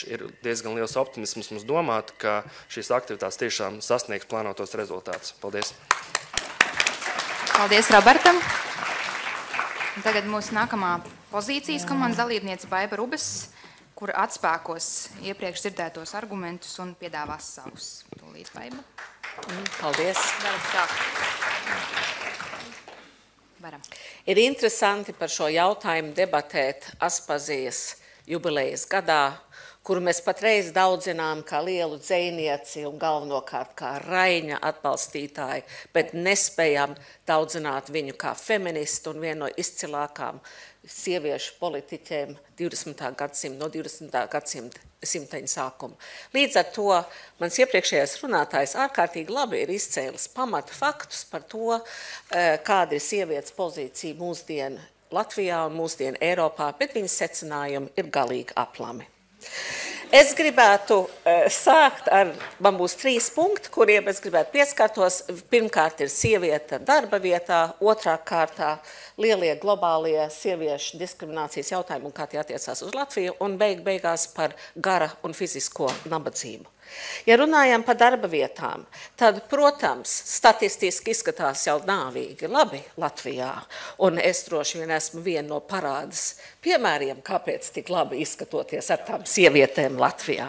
Speaker 5: ir diezgan liels optimisms mums domāt, ka šīs aktivitātes tiešām sasniegs plānotos rezultātus. Paldies!
Speaker 1: Paldies Robertam! Tagad mūsu nākamā pozīcijas komandas dalībniece Baiba Rubes, kur atspēkos iepriekš dzirdētos argumentus un piedāvās savus. Tūlīt, Baiba.
Speaker 6: Paldies!
Speaker 1: Varam.
Speaker 6: Ir interesanti par šo jautājumu debatēt Aspazijas jubilejas gadā, kuru mēs patreiz daudzinām kā lielu dzejnieci un galvenokārt kā Raiņa atbalstītāji, bet nespējam daudzināt viņu kā feministu un vienu no izcilākām sieviešu politiķiem 20. gadsimta sākuma. Līdz ar to mans iepriekšējais runātājs ārkārtīgi labi ir izcēlis pamatu faktus par to, kāda ir sievietes pozīcija mūsdienu Latvijā un mūsdienu Eiropā, bet viņas secinājumi ir galīgi aplami. Es gribētu sākt ar, man būs 3 punkti, kuriem es gribētu pieskartos. Pirmkārt ir sieviete darba vietā, otrā kārtā lielie globālie sieviešu diskriminācijas jautājumi un kā tie attiecās uz Latviju, un beigās par gara un fizisko nabadzību. Ja runājam par darba vietām, tad, protams, statistiski izskatās jau nāvīgi labi Latvijā, un es droši vien esmu viena no parādes piemēriem, kāpēc tik labi izskatoties ar tām sievietēm Latvijā.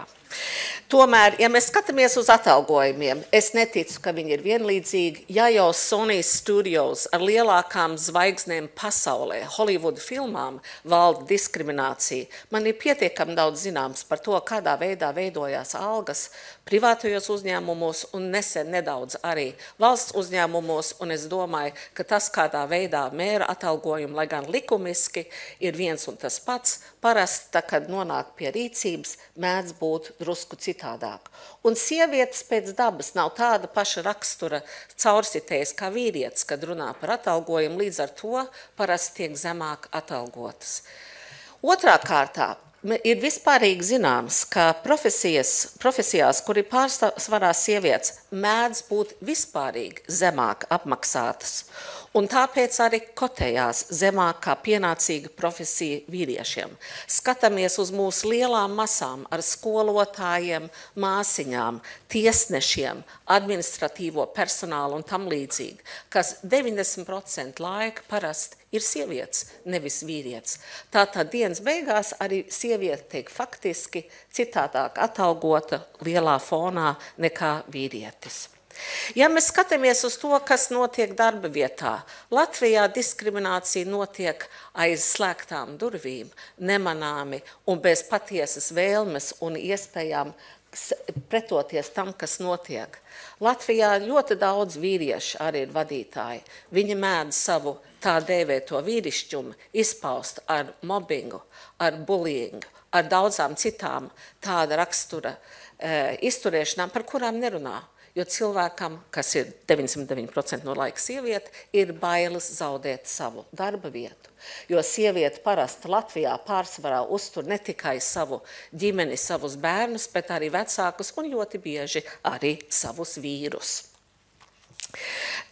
Speaker 6: Tomēr, ja mēs skatāmies uz atalgojumiem, es neticu, ka viņi ir vienlīdzīgi. Ja jau Sony Studios ar lielākām zvaigznēm pasaulē, Hollywood filmām valda diskriminācija, man ir pietiekami daudz zināms par to, kādā veidā veidojās algas privātajos uzņēmumos un nesen nedaudz arī valsts uzņēmumos, un es domāju, ka tas, kādā veidā mēra atalgojumu, lai gan likumiski, ir viens un tas pats, parasti, kad nonāk pie rīcības, mēdz būt drusku citādāk. Un sievietes pēc dabas nav tāda paša rakstura caursitējas kā vīrietis, kad runā par atalgojumu, līdz ar to parasti tiek zemāk atalgotas. Otrā kārtā ir vispārīgi zināms, ka profesijās, kur ir pārsvarā sievietes, mēdz būt vispārīgi zemāk apmaksātas, un tāpēc arī kotējās zemāk kā pienācīga profesija vīriešiem. Skatāmies uz mūsu lielām masām ar skolotājiem, māsiņām, tiesnešiem, administratīvo personālu un tam līdzīgi, kas 90% laika parasti ir sievietes, nevis vīrietis. Tātad dienas beigās arī sieviete tiek faktiski citādāk atalgota lielā fonā nekā vīrietis. Ja mēs skatāmies uz to, kas notiek darba vietā, Latvijā diskriminācija notiek aiz slēgtām durvīm, nemanāmi un bez patiesas vēlmes un iespējām pretoties tam, kas notiek. Latvijā ļoti daudz vīrieši arī ir vadītāji. Viņi mēdz savu tā dēvēto vīrišķumu izpaust ar mobbingu, ar bullyingu, ar daudzām citām tāda rakstura izturēšanām, par kurām nerunā. Jo cilvēkam, kas ir 99% no laika sieviete, ir bailes zaudēt savu darba vietu. Jo sieviete parasti Latvijā pārsvarā uztur ne tikai savu ģimeni, savus bērnus, bet arī vecākus un ļoti bieži arī savus vīrus.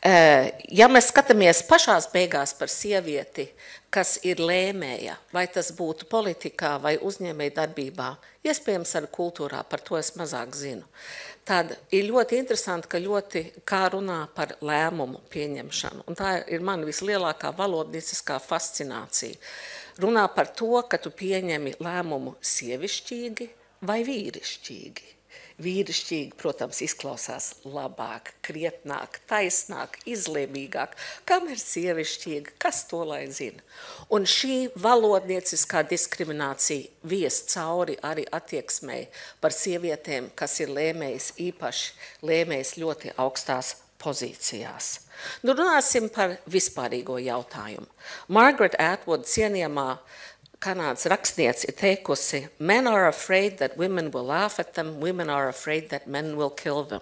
Speaker 6: Ja mēs skatāmies pašās beigās par sievieti, kas ir lēmēja, vai tas būtu politikā vai uzņēmēja darbībā, iespējams arī kultūrā, par to es mazāk zinu, tad ir ļoti interesanti, ka ļoti kā runā par lēmumu pieņemšanu. Un tā ir man vislielākā valodnieciskā fascinācija. Runā par to, ka tu pieņemi lēmumu sievišķīgi vai vīrišķīgi. Vīrišķīgi, protams, izklausās labāk, krietnāk, taisnāk, izlēmīgāk. Kam ir sievišķīgi? Kas to lai zina? Un šī valodnieciskā diskriminācija vies cauri arī attieksmei par sievietēm, kas ir lēmējis īpaši, lēmējis ļoti augstās pozīcijās. Nu, runāsim par vispārīgo jautājumu. Margaret Atwood cienījamā Kanādas rakstniece ir teikusi, men are afraid that women will laugh at them, women are afraid that men will kill them.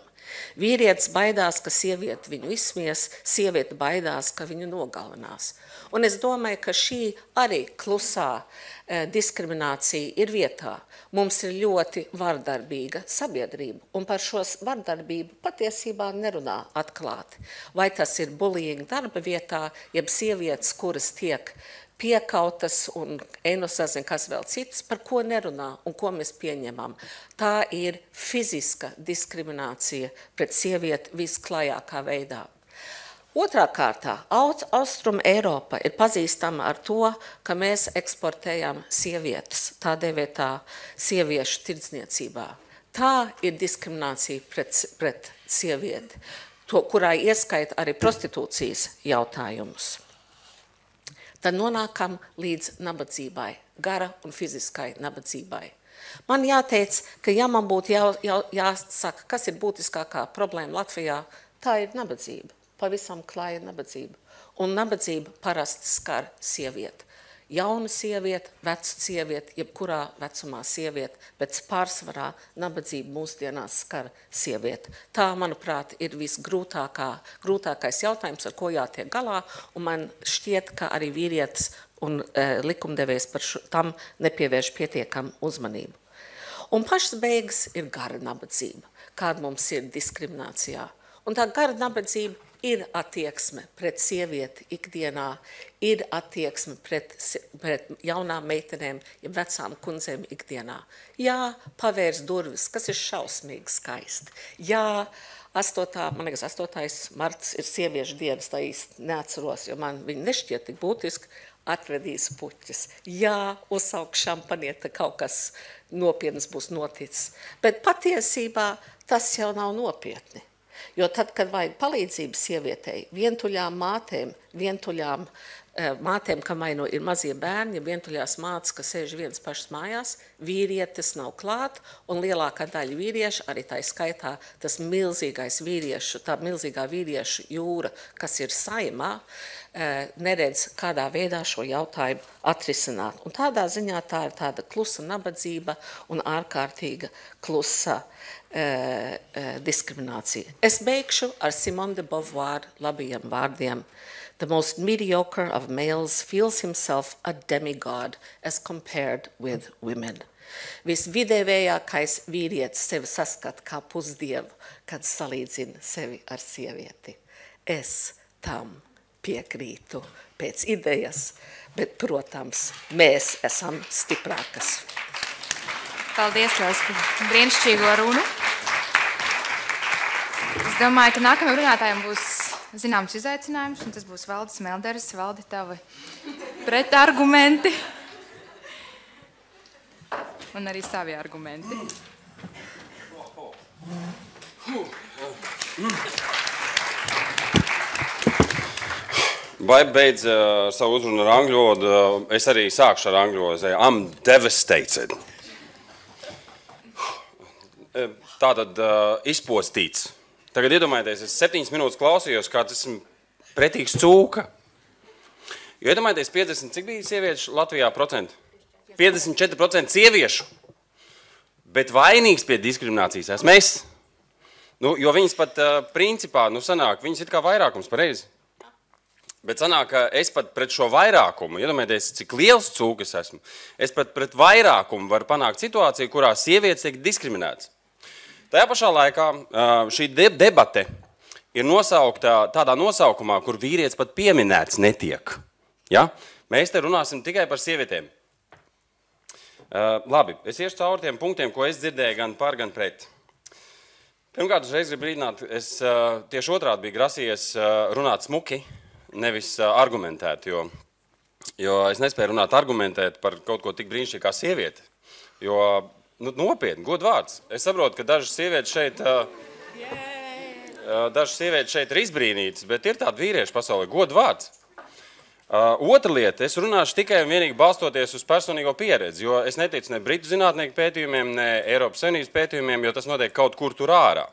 Speaker 6: Vīrietis baidās, ka sieviete viņu izsmies, sieviete baidās, ka viņu nogalinās. Un es domāju, ka šī arī klusā diskriminācija ir vietā. Mums ir ļoti vardarbīga sabiedrība, un par šos vardarbību patiesībā nerunā atklāti. Vai tas ir bullying darba vietā, jeb sievietes, kuras tiek piekautas un sazin, kas vēl cits, par ko nerunā un ko mēs pieņemam. Tā ir fiziska diskriminācija pret sievieti visklājākā veidā. Otrā kārtā, Austrum Eiropa ir pazīstama ar to, ka mēs eksportējam sievietes, tā dēvētā sieviešu tirdzniecībā. Tā ir diskriminācija pret sievieti, kurā ieskaita arī prostitūcijas jautājumus. Tad nonākam līdz nabadzībai, gara un fiziskai nabadzībai. Man jāteic, ka ja man būtu jāsaka, kas ir būtiskākā problēma Latvijā, tā ir nabadzība, pavisam klāja nabadzība. Un nabadzība parasti skar sievieti. Jauna sieviete, veca sieviete, jebkurā vecumā sieviete, bet pārsvarā nabadzība mūsdienās skar sievieti. Tā, manuprāt, ir visgrūtākais jautājums, ar ko jātiek galā, un man šķiet, ka arī vīrietis un likumdevējs par tam nepievērš pietiekam uzmanību. Un pašas beigas ir gara nabadzība, kāda mums ir diskriminācijā. Un tā gara nabadzība ir attieksme pret sievieti ikdienā, ir attieksme pret jaunām meitenēm, ja vecām kundzēm ikdienā. Jā, pavērs durvis, kas ir šausmīgi skaisti. Jā, 8. marts ir sieviešu dienas, tā īsti neatceros, jo man viņi nešķiet tik būtiski, atvedīs puķis. Jā, uzsaukt šampanieti, kaut kas nopietnas būs noticis. Bet patiesībā tas jau nav nopietni. Jo tad, kad vajag palīdzību sievietei, vientuļām mātēm, kam vai no ir mazie bērni, ja vientuļās mātes, kas sēž viens pašs mājās, vīrietis nav klāt, un lielākā daļa vīriešu, arī tā skaitā tas tā milzīgā vīriešu jūra, kas ir Saeimā, neredz, kādā veidā šo jautājumu atrisināt. Un tādā ziņā tā ir tāda klusa nabadzība un ārkārtīga klusa diskriminācija. Es beigšu ar Simone de Beauvoir labajiem vārdiem. The most mediocre of males feels himself a demigod as compared with women. Visvidēvējākais vīrietis sevi saskat kā pusdievu, kad salīdzina sevi ar sievieti. Es tam piekrītu pēc idejas, bet, protams, mēs esam stiprākas.
Speaker 1: Paldies, Lielas, par brīnišķīgo runu. Es domāju, ka nākamajam runātājiem būs zināms izaicinājums, un tas būs Valdis Melderis. Valdi, tavi pretargumenti un arī savi argumenti.
Speaker 3: Vai beidz savu uzrunu ar angļu valodu, es arī sākšu ar angļu valodu. I'm devastated. Tātad izpostīts. Tagad iedomājieties, es 7 minūtes klausījos, kāds esmu pretīgs cūka. Jo iedomājieties, 50, cik bija sieviešu Latvijā procentu? 54% sieviešu. Bet vainīgs pie diskriminācijas esmu es. Nu, jo viņas pat principā, sanāk, viņas ir kā vairākums pareizi. Bet sanāk, ka es pat pret šo vairākumu, iedomājieties, cik liels cūkas esmu, es pat pret vairākumu varu panākt situāciju, kurā sievietes tiek diskriminētas. Tajā pašā laikā šī debate ir nosaukta tādā nosaukumā, kur vīrietis pat pieminēts netiek. Ja? Mēs te runāsim tikai par sievietēm. Labi, es iešu cauri tiem punktiem, ko es dzirdēju gan par, gan pret. Pirmkārt, uzreiz gribu brīdināt, es tieši otrādi biju grasījies runāt smuki, nevis argumentēt, jo es nespēju runāt argumentēt par kaut ko tik brīnišķīgi kā sieviete. Jo, nopietni, godvārds. Es saprotu, ka dažas sievietes šeit ir izbrīnītas, bet ir tādi vīrieši pasaulē, godvārds. Otra lieta, es runāšu tikai un vienīgi balstoties uz personīgo pieredzi, jo es neticu ne Britu zinātnieku pētījumiem, ne Eiropas Savienības pētījumiem, jo tas notiek kaut kur tur ārā.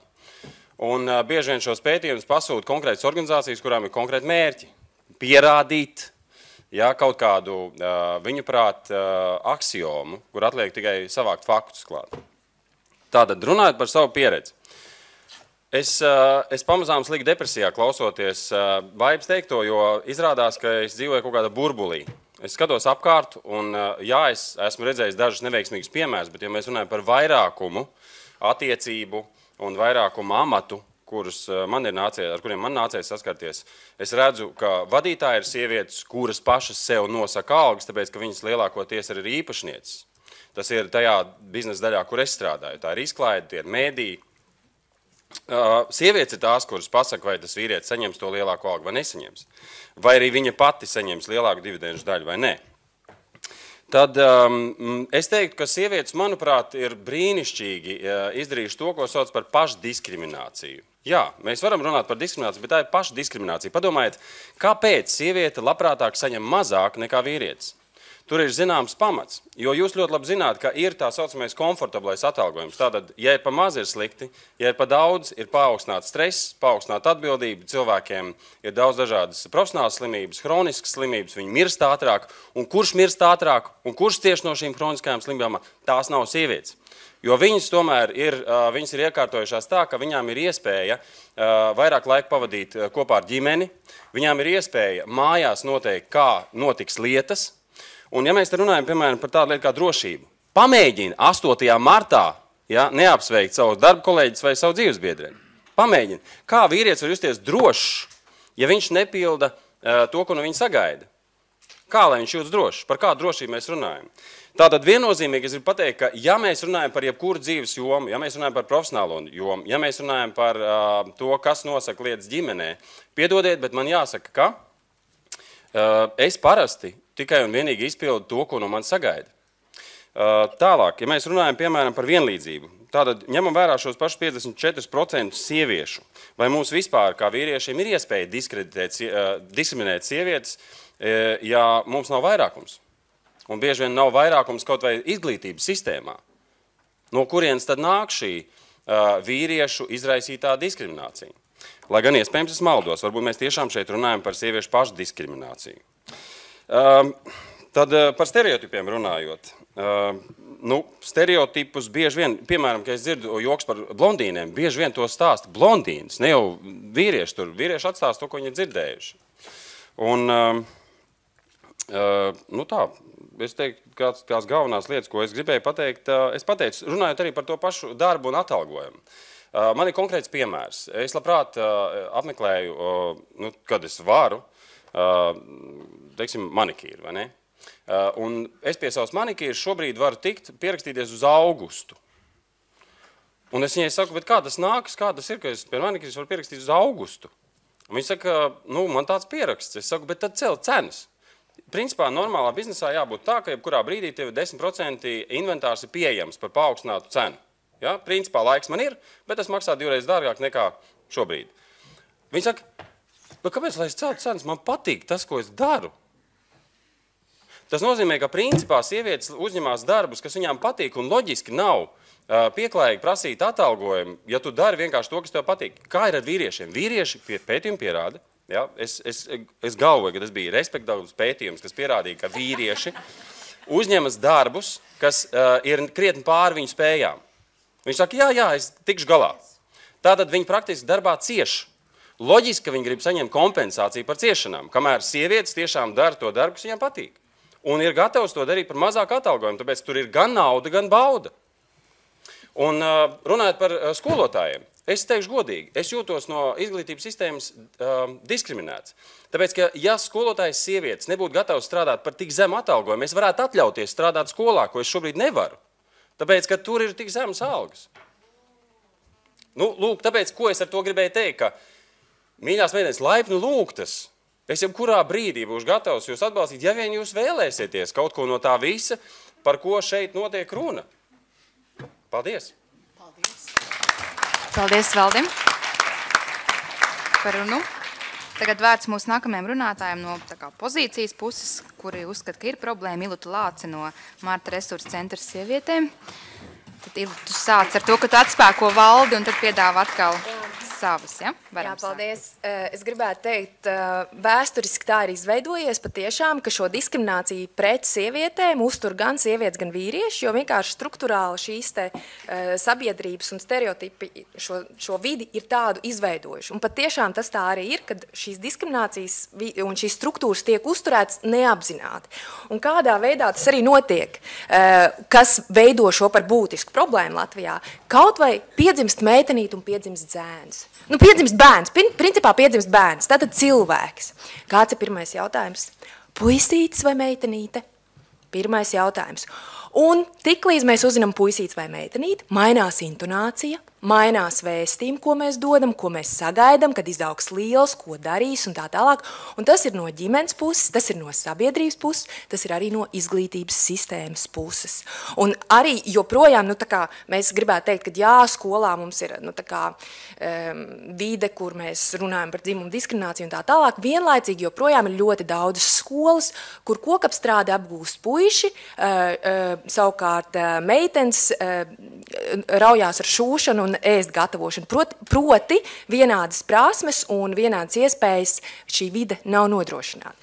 Speaker 3: Un bieži vien šos pētījumus pasūta konkrētas organizācijas, kurām ir konkrēti mērķi. Pierādīt, kaut kādu viņuprāt aksiomu, kur atliek tikai savākt faktus klāt. Tātad, runājot par savu pieredzi. Es pamazām sliku depresijā klausoties Vaibas teikto, jo izrādās, ka es dzīvoju kaut kādā burbulī. Es skatos apkārt un, es esmu redzējis dažus neveiksmīgus piemērus, bet ja mēs runājam par vairākumu, attiecību un vairākumu amatu, ar kuriem man nācies saskarties, es redzu, ka vadītāji ir sievietes, kuras pašas sev nosaka algas, tāpēc, ka viņas lielākoties ir īpašnieces. Tas ir tajā biznesa daļā, kur es strādāju. Tā ir izklaide, tie ir mēdīji. Sievietes ir tās, kuras pasaka, vai tas vīrietis saņems to lielāko algu vai nesaņems. Vai arī viņa pati saņems lielāku dividendu daļu vai nē. Tad es teiktu, ka sievietes, manuprāt, ir brīnišķīgi izdarījuši to, ko sauc par pašdiskrimināciju. Jā, mēs varam runāt par diskrimināciju, bet tā ir pašdiskriminācija. Padomājiet, kāpēc sieviete labprātāk saņem mazāk nekā vīrietis? Tur ir zināms pamats, jo jūs ļoti labi zināt, ka ir tā saucamais komfortablais atalgojums. Tātad, ja ir pa maz ir slikti, ja ir pa daudz, ir paaugstināts stress, paaugstināta atbildība, cilvēkiem ir daudz dažādas profesionālas slimības, hroniskas slimības, viņi mirst ātrāk, un kurš mirst ātrāk, un kurš cieši no šīm hroniskajām slimībām, tās nav sievietes. Jo viņas tomēr ir iekārtojušās tā, ka viņām ir iespēja vairāk laika pavadīt kopā ar ģimeni, viņām ir iespēja mājās noteikt, kā notiks lietas. Un ja mēs te runājam, piemēram, par tādu lietu kā drošību, pamēģini 8. martā neapsveikt savus darba kolēģis vai savu dzīvesbiedreni. Pamēģini. Kā vīrietis var justies drošs, ja viņš nepilda to, ko no viņa sagaida? Kā lai viņš jūtas drošs? Par kādu drošību mēs runājam? Tātad viennozīmīgi es gribu pateikt, ka ja mēs runājam par jebkuru dzīves jomu, ja mēs runājam par profesionālo jomu, ja mēs runājam par to, kas nosaka lietas ģimenē, piedodiet, bet man jāsaka, ka es parasti tikai un vienīgi izpildu to, ko no man sagaida. Tālāk, ja mēs runājam, piemēram, par vienlīdzību, tātad ņemam vērā šos pašus 54% sieviešu, vai mums vispār kā vīriešiem ir iespēja diskriminēt sievietes, ja mums nav vairākums. Un bieži vien nav vairākums kaut vai izglītības sistēmā. No kurienes tad nāk šī vīriešu izraisītā diskriminācija? Lai gan iespējams es maldos, varbūt mēs tiešām šeit runājam par sieviešu pašdiskrimināciju. Tad par stereotipiem runājot. Stereotipus bieži vien, piemēram, ka es dzirdu joks par blondīnēm, bieži vien to stāsta blondīnas, ne jau vīrieši tur. Vīrieši atstāsta to, ko viņi ir dzirdējuši. Un, nu tā, es teiktu, kāds galvenās lietas, ko es gribēju pateikt, es pateicu, runājot arī par to pašu darbu un atalgojumu. Man ir konkrēts piemērs. Es labprāt apmeklēju, nu, kad es varu, teiksim, manikīru, vai ne? Un es pie savas manikīras šobrīd varu pierakstīties uz augustu. Un es viņai saku, bet kā tas nākas, kā tas ir, ka es pie manikīras varu pierakstīt uz augustu? Un viņa saka, nu, man tāds pieraksts. Es saku, bet tad cel cenas. Principā normālā biznesā jābūt tā, ka jebkurā brīdī tev 10% inventārs ir pieejams par paaugstinātu cenu. Ja? Principā laiks man ir, bet tas maksā 2 reizes dārgāk nekā šobrīd. Viņa saka, bet kāpēc, lai es celtu cenas? Man patīk tas, ko es daru. Tas nozīmē, ka principā sievietes uzņemās darbus, kas viņām patīk un loģiski nav pieklājīgi prasīt atalgojumu, ja tu dari vienkārši to, kas tev patīk. Kā ir ar vīriešiem? Vīrieši pētījumi pierāda. Ja? Es galvoju, ka tas bija respektabls pētījums, kas pierādīja, ka vīrieši uzņemas darbus, kas ir krietni pāri viņu spējām. Viņš saka, jā, es tikšu galā. Tātad viņi praktiski darbā cieš. Loģiski, ka viņi grib saņemt kompensāciju par ciešanām, kamēr sievietes tiešām dara to darbu, kas viņām patīk. Un ir gatavs to darīt par mazāku atalgojumu, tāpēc tur ir gan nauda, gan bauda. Un runājot par skolotājiem, es teikšu godīgi, es jūtos no izglītības sistēmas diskriminēts. Tāpēc, ka ja skolotājs sievietes nebūtu gatavs strādāt par tik zemu atalgojumu, es varētu atļauties strādāt skolā, ko es šobrīd nevaru. Tāpēc, ka tur ir tik zemas algas. Nu, lūk, tāpēc, ko es ar to gribēju teikt, ka mīļās meitenes, laipni lūgtas. Es jebkurā brīdī būšu gatavs jūs atbalstīt, ja vien jūs vēlēsieties kaut ko no tā visa, par ko šeit notiek runa. Paldies!
Speaker 6: Paldies!
Speaker 1: Paldies, Valdim, par runu. Tagad vērts mūsu nākamajiem runātājiem no pozīcijas puses, kuri uzskata, ka ir problēma. Iluta Lāce no Marta resursu centra sievietēm. Tad Iluta, tu sāc ar to, ka tu atspēko Valdi un tad piedāvā atkal savas, ja?
Speaker 7: Jā, paldies. Es gribētu teikt, vēsturiski tā ir izveidojies patiešām, ka šo diskrimināciju pret sievietēm uztur gan sievietes, gan vīrieši, jo vienkārši strukturāli šīs te sabiedrības un stereotipi šo vidi ir tādu izveidojuši. Un patiešām tas tā arī ir, kad šīs diskriminācijas un šīs struktūras tiek uzturētas neapzināti. Un kādā veidā tas arī notiek, kas veido šo par būtisku problēmu Latvijā, kaut vai piedzimst meitenīt un piedzimst zēns. Nu, piedzimst bērns, principā piedzimst bērns, tātad cilvēks. Kāds ir pirmais jautājums? Puisītis vai meitenīte? Pirmais jautājums. Un tiklīdz mēs uzzinām puisītis vai meitenīti, mainās intonācija, mainās vēstījumi, ko mēs dodam, ko mēs sagaidām, kad izaugs liels, ko darīs un tā tālāk. Un tas ir no ģimenes puses, tas ir no sabiedrības puses, tas ir arī no izglītības sistēmas puses. Un arī joprojām, nu, tā kā mēs gribētu teikt, ka jā, skolā mums ir, nu, tā kā vide, kur mēs runājam par dzimumu diskrimināciju un tā tālāk, vienlaicīgi joprojām ir ļoti daudzas skolas, kur kokapstrādi apgūst puiši, savukārt meitenes raujās ar šūšanu un ēst gatavošanu. Proti vienādas prasmes un vienādas iespējas šī vide nav nodrošināta.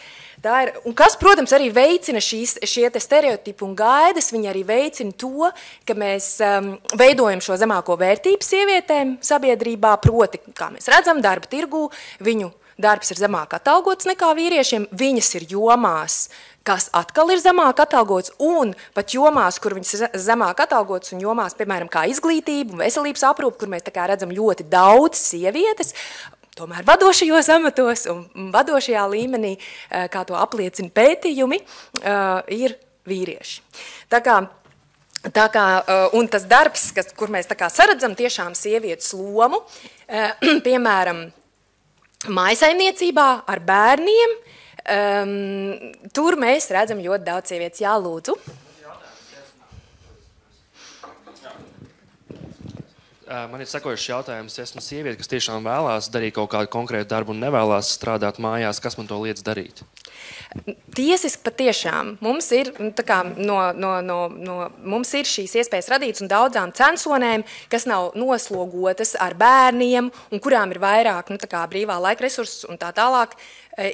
Speaker 7: Tā ir, un kas, protams, arī veicina šie te stereotipi un gaidas, viņi arī veicina to, ka mēs veidojam šo zemāko vērtību sievietēm sabiedrībā, proti, kā mēs redzam, darba tirgū, viņu darbs ir zemāk atalgots nekā vīriešiem, viņas ir jomās, kas atkal ir zemāk atalgots, un pat jomās, kur viņas ir zemāk atalgots, un jomās, piemēram, kā izglītība un veselības aprūpe, kur mēs tā kā redzam ļoti daudz sievietes, tomēr vadošajos amatos un vadošajā līmenī, kā to apliecina pētījumi, ir vīrieši. Tā kā, un tas darbs, kur mēs tā kā saredzam tiešām sievietes lomu, piemēram, mājasaimniecībā ar bērniem, tur mēs redzam ļoti daudz sievietes. Jā, lūdzu.
Speaker 5: Man ir sekojušs jautājums. Esmu sieviete, kas tiešām vēlās darīt kaut kādu konkrētu darbu un nevēlās strādāt mājās. Kas man to liedz darīt?
Speaker 7: Tiesiski patiešām mums ir, mums ir šīs iespējas radītas un daudzām censonēm, kas nav noslogotas ar bērniem un kurām ir vairāk brīvā laika resursus un tā tālāk,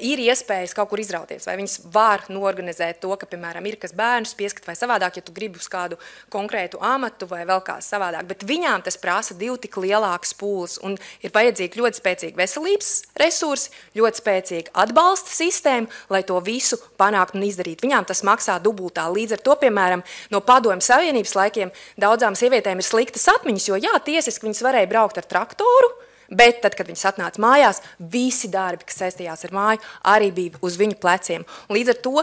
Speaker 7: ir iespējas kaut kur izrauties, vai viņas var norganizēt to, ka, piemēram, ir kas bērnus pieskat vai savādāk, ja tu gribi uz kādu konkrētu amatu vai vēl kā savādāk, bet viņām tas prasa divu tik lielākas pūles un ir vajadzīgi ļoti spēcīgi veselības resursi, ļoti spēcīga atbalsta sistēma, lai to visu panākt un izdarīt. Viņām tas maksā dubultā. Līdz ar to, piemēram, no Padomju Savienības laikiem daudzām sievietēm ir sliktas atmiņas, jo jā, tiesiski viņas varēja braukt ar traktoru, bet tad, kad viņas atnāca mājās, visi darbi, kas saistījās ar māju, arī bija uz viņu pleciem. Un līdz ar to,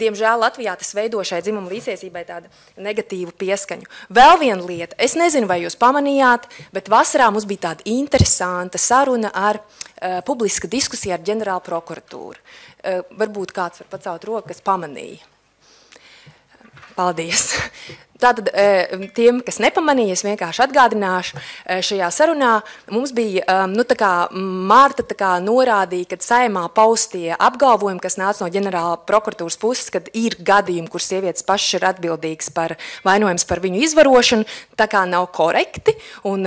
Speaker 7: diemžēl, Latvijā tas veido šai dzimuma līdztiesībai tādu negatīvu pieskaņu. Vēl viena lieta, es nezinu, vai jūs pamanījāt, bet vasarā mums bija tāda interesanta saruna ar publiska diskusija ar ģenerālu prokuratūru. Varbūt kāds var pacelt roku, kas pamanīja. Paldies! Tātad tiem, kas nepamanīja, es vienkārši atgādināšu, šajā sarunā mums bija, Marta norādīja, ka Saeimā paustie apgalvojumi, kas nāca no ģenerāla prokuratūras puses, kad ir gadījumi, kur sievietes pašas ir atbildīgas par vainojums par viņu izvarošanu, tā kā nav korekti, un,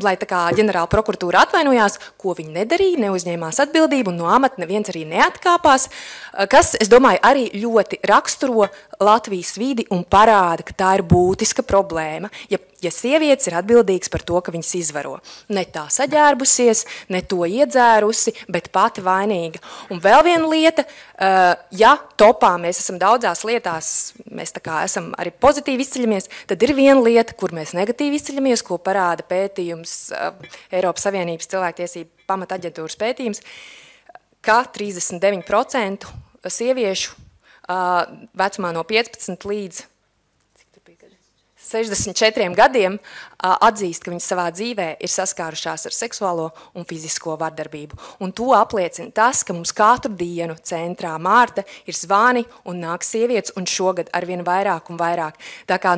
Speaker 7: lai tā kā ģenerāla prokuratūra atvainojās, ko viņi nedarīja, neuzņēmās atbildību, un no amata neviens arī neatkāpās, kas, es domāju, arī ļoti raksturo Latvijas vidi un parāda, ka tā ir būtiska problēma, ja sievietes ir atbildīgas par to, ka viņas izvaro. Ne tā saģērbusies, ne to iedzērusi, bet pati vainīga. Un vēl viena lieta, ja topā mēs esam daudzās lietās, mēs tā kā esam arī pozitīvi izceļamies, tad ir viena lieta, kur mēs negatīvi izceļamies, ko parāda pētījums, Eiropas Savienības cilvēktiesību pamataģentūras pētījums, ka 39% sieviešu vecumā no 15 līdz 64 gadiem atzīst, ka viņi savā dzīvē ir saskārušās ar seksuālo un fizisko vardarbību. Un to apliecina tas, ka mums katru dienu centrā Marta ir zvani un nāk sievietes, un šogad arvien vairāk un vairāk. Tā kā,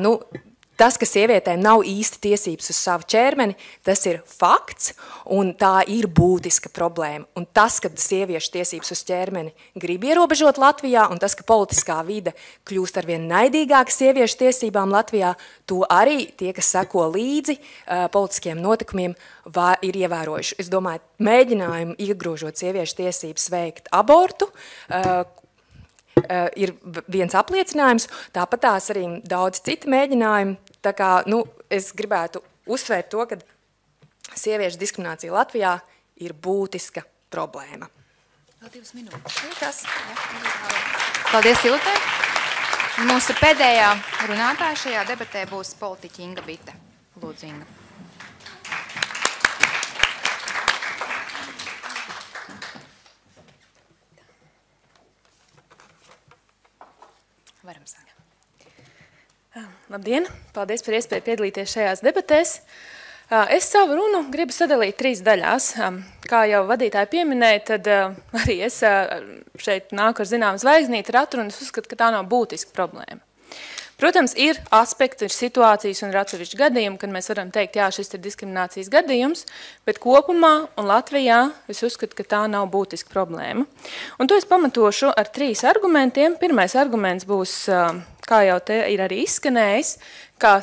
Speaker 7: tas, ka sievietēm nav īsti tiesības uz savu ķermeni, tas ir fakts, un tā ir būtiska problēma. Un tas, ka sieviešu tiesības uz ķermeni grib ierobežot Latvijā, un tas, ka politiskā vide kļūst arvien naidīgāka sieviešu tiesībām Latvijā, to arī tie, kas seko līdzi politiskiem notikumiem, ir ievērojuši. Es domāju, mēģinājumu iegrožot sieviešu tiesības veikt abortu, ir viens apliecinājums, tāpat tās arī daudz citi mēģinājumi. Tā kā, es gribētu uzsvērt to, ka sieviešu diskriminācija Latvijā ir būtiska problēma.
Speaker 1: Vēl 2 minūtes. Paldies, Ilutē. Mūsu pēdējā runātāja šajā debatē būs politiķa Inga Bite. Lūdzu, Inga. Varam sākt.
Speaker 8: Labdien! Paldies par iespēju piedalīties šajās debatēs. Es savu runu gribu sadalīt 3 daļās. Kā jau vadītāji pieminēja, tad arī es šeit nāku ar zināmu zvaigznīti ar atrunu, un es uzskatu, ka tā nav būtiska problēma. Protams, ir aspekti, ir situācijas un ir atsevišķi gadījumi, kad mēs varam teikt, jā, šis ir diskriminācijas gadījums, bet kopumā un Latvijā es uzskatu, ka tā nav būtiska problēma. Un to es pamatošu ar 3 argumentiem. Pirmais arguments būs, kā jau te ir arī izskanējis, kā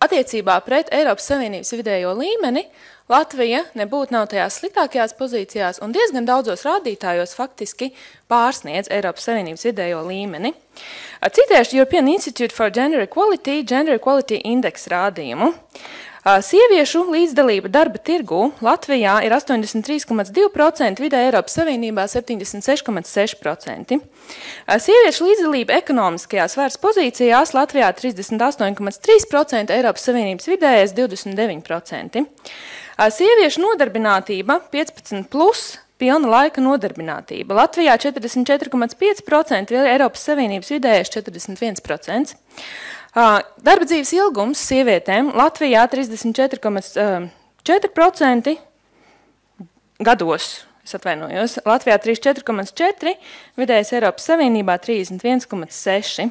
Speaker 8: attiecībā pret Eiropas Savienības vidējo līmeni Latvija nebūtu nav tajās sliktākajās pozīcijās un diezgan daudzos rādītājos faktiski pārsniedz Eiropas Savienības vidējo līmeni. Citēšu European Institute for Gender Equality Index rādījumu. Sieviešu līdzdalība darba tirgū Latvijā ir 83,2%, vidē Eiropas Savienībā 76,6%. Sieviešu līdzdalība ekonomiskajās sfēras pozīcijās Latvijā 38,3%, Eiropas Savienības vidējais 29%. Sieviešu nodarbinātība 15+, pilna laika nodarbinātība. Latvijā 44,5%, Eiropas Savienības vidējais 41%. Darba dzīves ilgums sievietēm Latvijā 34,4% gados, es atvainojos, Latvijā 34,4%, vidējais Eiropas Savienībā 31,6%.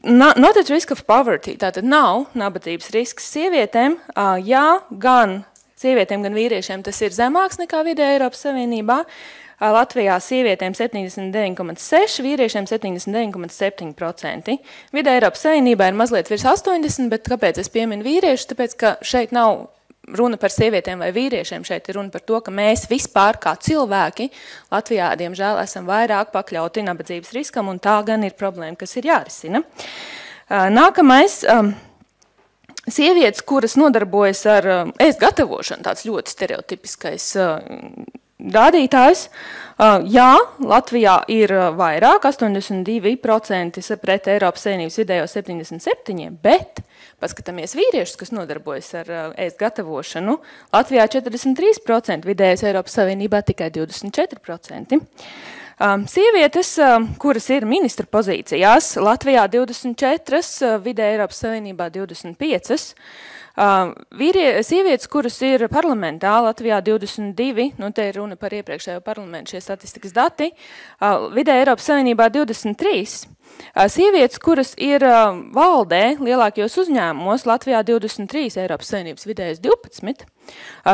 Speaker 8: Not at risk of poverty, tātad nav nabadzības risks sievietēm, jā, gan sievietēm, gan vīriešiem tas ir zemāks nekā vidē Eiropas Savienībā, Latvijā sievietēm 79,6%, vīriešiem 79,7%. Vidē Eiropas Savienībā ir mazliet virs 80%, bet kāpēc es pieminu vīriešu? Tāpēc, ka šeit nav runa par sievietēm vai vīriešiem, šeit ir runa par to, ka mēs vispār kā cilvēki Latvijā, diemžēl, esam vairāk pakļauti nabadzības riskam, un tā gan ir problēma, kas ir jārisina. Nākamais, sievietes, kuras nodarbojas ar ēst gatavošanu, tāds ļoti stereotipiskais rādītājs. Jā, Latvijā ir vairāk, 82% pret Eiropas Savienības vidējo 77%, bet paskatāmies vīriešus, kas nodarbojas ar ēst gatavošanu. Latvijā 43%, vidējais Eiropas Savienībā tikai 24%. Sievietes, kuras ir ministru pozīcijās, Latvijā 24%, vidē Eiropas Savienībā 25%. Sievietes, kuras ir parlamentā, Latvijā 22, nu te ir runa par iepriekšējo parlamentu šie statistikas dati, vidē Eiropas Savienībā 23. Sievietes, kuras ir valdē lielākajos uzņēmumos, Latvijā 23, Eiropas Savienības vidējais 12.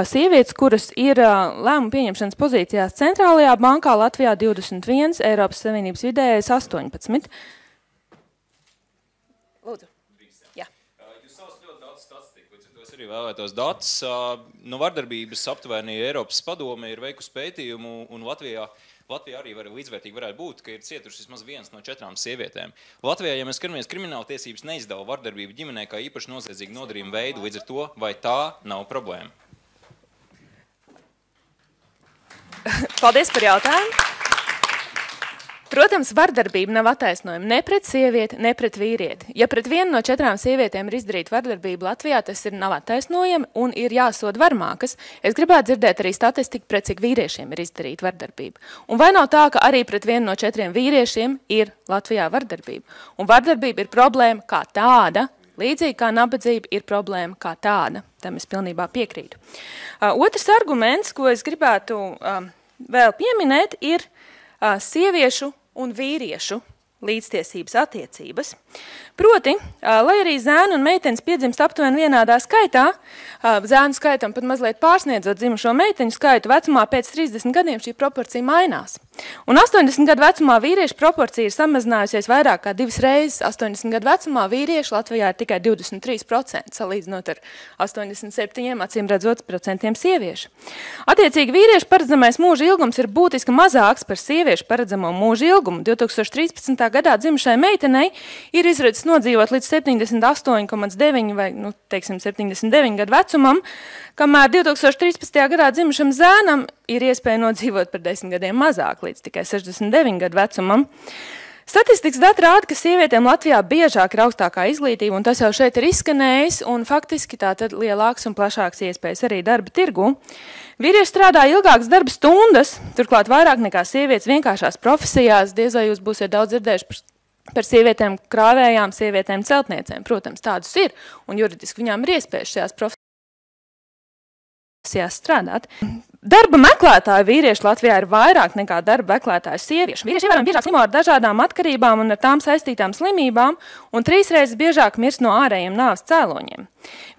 Speaker 8: Sievietes, kuras ir lēmumu pieņemšanas pozīcijās centrālajā bankā, Latvijā 21, Eiropas Savienības vidējais 18. Lūdzu.
Speaker 4: Arī vēlētos datus. No vardarbības aptuveni Eiropas padome ir veikusi pētījumu, un Latvijā arī līdzvērtīgi varētu būt, ka ir cietuši vismaz 1 no 4 sievietēm. Latvijā, ja mēs skatāmies, krimināla tiesības neizdala vardarbību ģimenē kā īpaši noziedzīgu nodarījumu veidu, līdz ar to, vai tā nav problēma?
Speaker 8: Paldies par jautājumu. Protams, vardarbība nav attaisnojama ne pret sievieti, ne pret vīrieti. Ja pret 1 no 4 sievietēm ir izdarīta vardarbība Latvijā, tas nav attaisnojami un ir jāsod varmākas. Es gribētu dzirdēt arī statistiku, pret cik vīriešiem ir izdarīta vardarbība. Un vai nav tā, ka arī pret 1 no 4 vīriešiem ir Latvijā vardarbība? Un vardarbība ir problēma kā tāda, līdzīgi kā nabadzība ir problēma kā tāda. Tam es pilnībā piekrītu. Otrs arguments, ko es gribētu vēl pieminēt, ir sieviešu un vīriešu līdztiesības attiecības. Proti, lai arī zēni un meitenes piedzimst aptuveni vienādā skaitā, zēnu skaitam pat mazliet pārsniedzot dzimušo meiteņu skaitu, vecumā pēc 30 gadiem šī proporcija mainās. Un 80 gadu vecumā vīriešu proporcija ir samazinājusies vairāk kā 2 reizes. 80 gadu vecumā vīrieši Latvijā ir tikai 23%, salīdzinot ar 87%, acīm redzot, procentiem sieviešu. Attiecīgi, vīriešu paredzamais mūža ilgums ir būtiski mazāks par sieviešu paredzamo mūža ilgumu. 2013. gadā dzimušai meitenei ir izredzes nodzīvot līdz 78,9 vai, teiksim, 79 gadu vecumam, kamēr 2013. gadā dzimušam zēnam ir iespēja nodzīvot par 10 gadiem mazāk, līdz tikai 69 gadu vecumam. Statistikas dati rāda, ka sievietēm Latvijā biežāk ir augstākā izglītība, un tas jau šeit ir izskanējis, un faktiski tātad lielāks un plašāks iespējas arī darba tirgu. Vīrieši strādā ilgākas darba stundas, turklāt vairāk nekā sievietes vienkāršās profesijās. Diez vai jūs būsiet daudz dzirdējuši par sievietēm krāvējām, sievietēm celtniecēm. Protams, tādas ir, un juridiski viņām ir iespējas šajās profesijās strādāt. Darba meklētāju vīrieši Latvijā ir vairāk nekā darba meklētāju sieviešu. Vīrieši ievērojami biežāk slimo ar dažādām atkarībām un ar tām saistītām slimībām, un 3 reizes biežāk mirst no ārējiem nāves cēloņiem.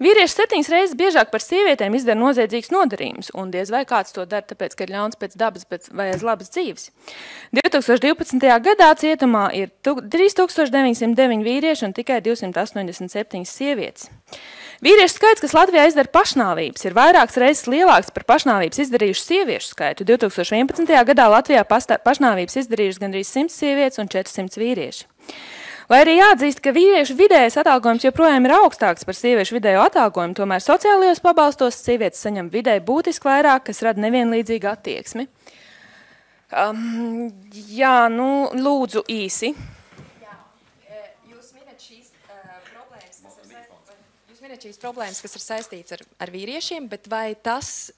Speaker 8: Vīrieši 7 reizes biežāk par sievietēm izdara noziedzīgus nodarījumus, un diez vai kāds to dara, tāpēc, ka ir ļauns pēc dabas vai aiz labas dzīves. 2012. gadā cietumā ir 3909 vīrieši un tikai 287 sievietes. Vīriešu skaits, kas Latvijā izdara pašnāvības, ir vairākas reizes lielāks par pašnāvības izdarījušu sieviešu skaitu. 2011. gadā Latvijā pašnāvības izdarījušas gandrīz 100 sievietes un 400 vīrieši. Lai arī jāatzīst, ka vīriešu vidējais atalgojums joprojām ir augstāks par sieviešu vidējo atalgojumu, tomēr sociālajos pabalstos sievietes saņem vidēji būtiski vairāk, kas rada nevienlīdzīgu attieksmi. Lūdzu īsi.
Speaker 7: Šīs problēmas, kas ir saistītas ar vīriešiem, bet vai tas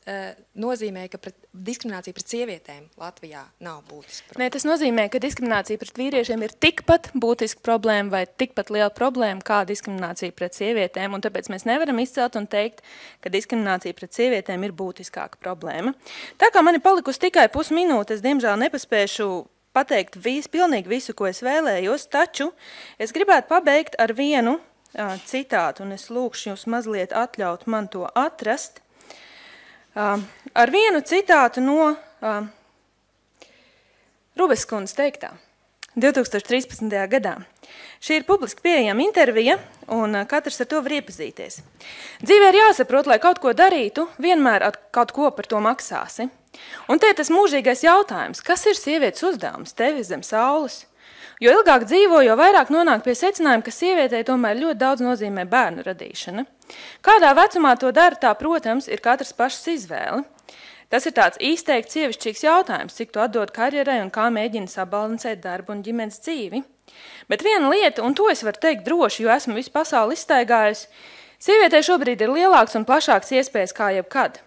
Speaker 7: nozīmē, ka diskriminācija pret sievietēm Latvijā nav būtiska?
Speaker 8: Nē, tas nozīmē, ka diskriminācija pret vīriešiem ir tikpat būtiska problēma vai tikpat liela problēma kā diskriminācija pret sievietēm, un tāpēc mēs nevaram izcelt un teikt, ka diskriminācija pret sievietēm ir būtiskāka problēma. Tā kā man ir palikusi tikai pusminūte, es diemžēl nepaspēšu pateikt pilnīgi visu, ko es vēlējos, taču es gribētu pabeigt ar vienu citātu, un es lūkšu jūs mazliet atļaut man to atrast. Ar vienu citātu no Rubes kundzes teiktā 2013. gadā. Šī ir publiski pieejama intervija, un katrs ar to var iepazīties. Dzīvē ir jāsaprot, lai kaut ko darītu, vienmēr kaut ko par to maksāsi. Un te ir tas mūžīgais jautājums, kas ir sievietes uzdevums tevi zem saules? Jo ilgāk dzīvo, jo vairāk nonāk pie secinājuma, ka sievietei tomēr ļoti daudz nozīmē bērnu radīšana. Kādā vecumā to dara, tā, protams, ir katras pašas izvēle. Tas ir tāds izteikts sievišķīgs jautājums, cik tu atdod karjerai un kā mēģini sabalansēt darbu un ģimenes dzīvi. Bet viena lieta, un to es varu teikt droši, jo esmu visu pasauli izstaigājusi, sievietei šobrīd ir lielāks un plašāks iespējas kā jebkad.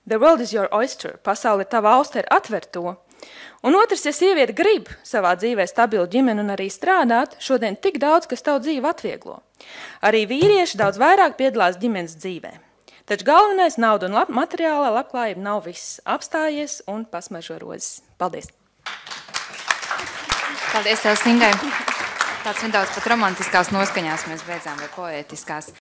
Speaker 8: The world is your oyster, pasauli ir tava auster, atver to. Un otrs, ja sieviete grib savā dzīvē stabilu ģimeni un arī strādāt, šodien tik daudz, kas tavu dzīvi atvieglo. Arī vīrieši daudz vairāk piedalās ģimenes dzīvē. Taču galvenais nauda un materiālā labklājība nav viss. Apstājies un pasmaržo rozes. Paldies!
Speaker 1: Paldies tev, Stingai! Tāds nedaudz pat romantiskās noskaņās mēs beidzām vai poētiskās.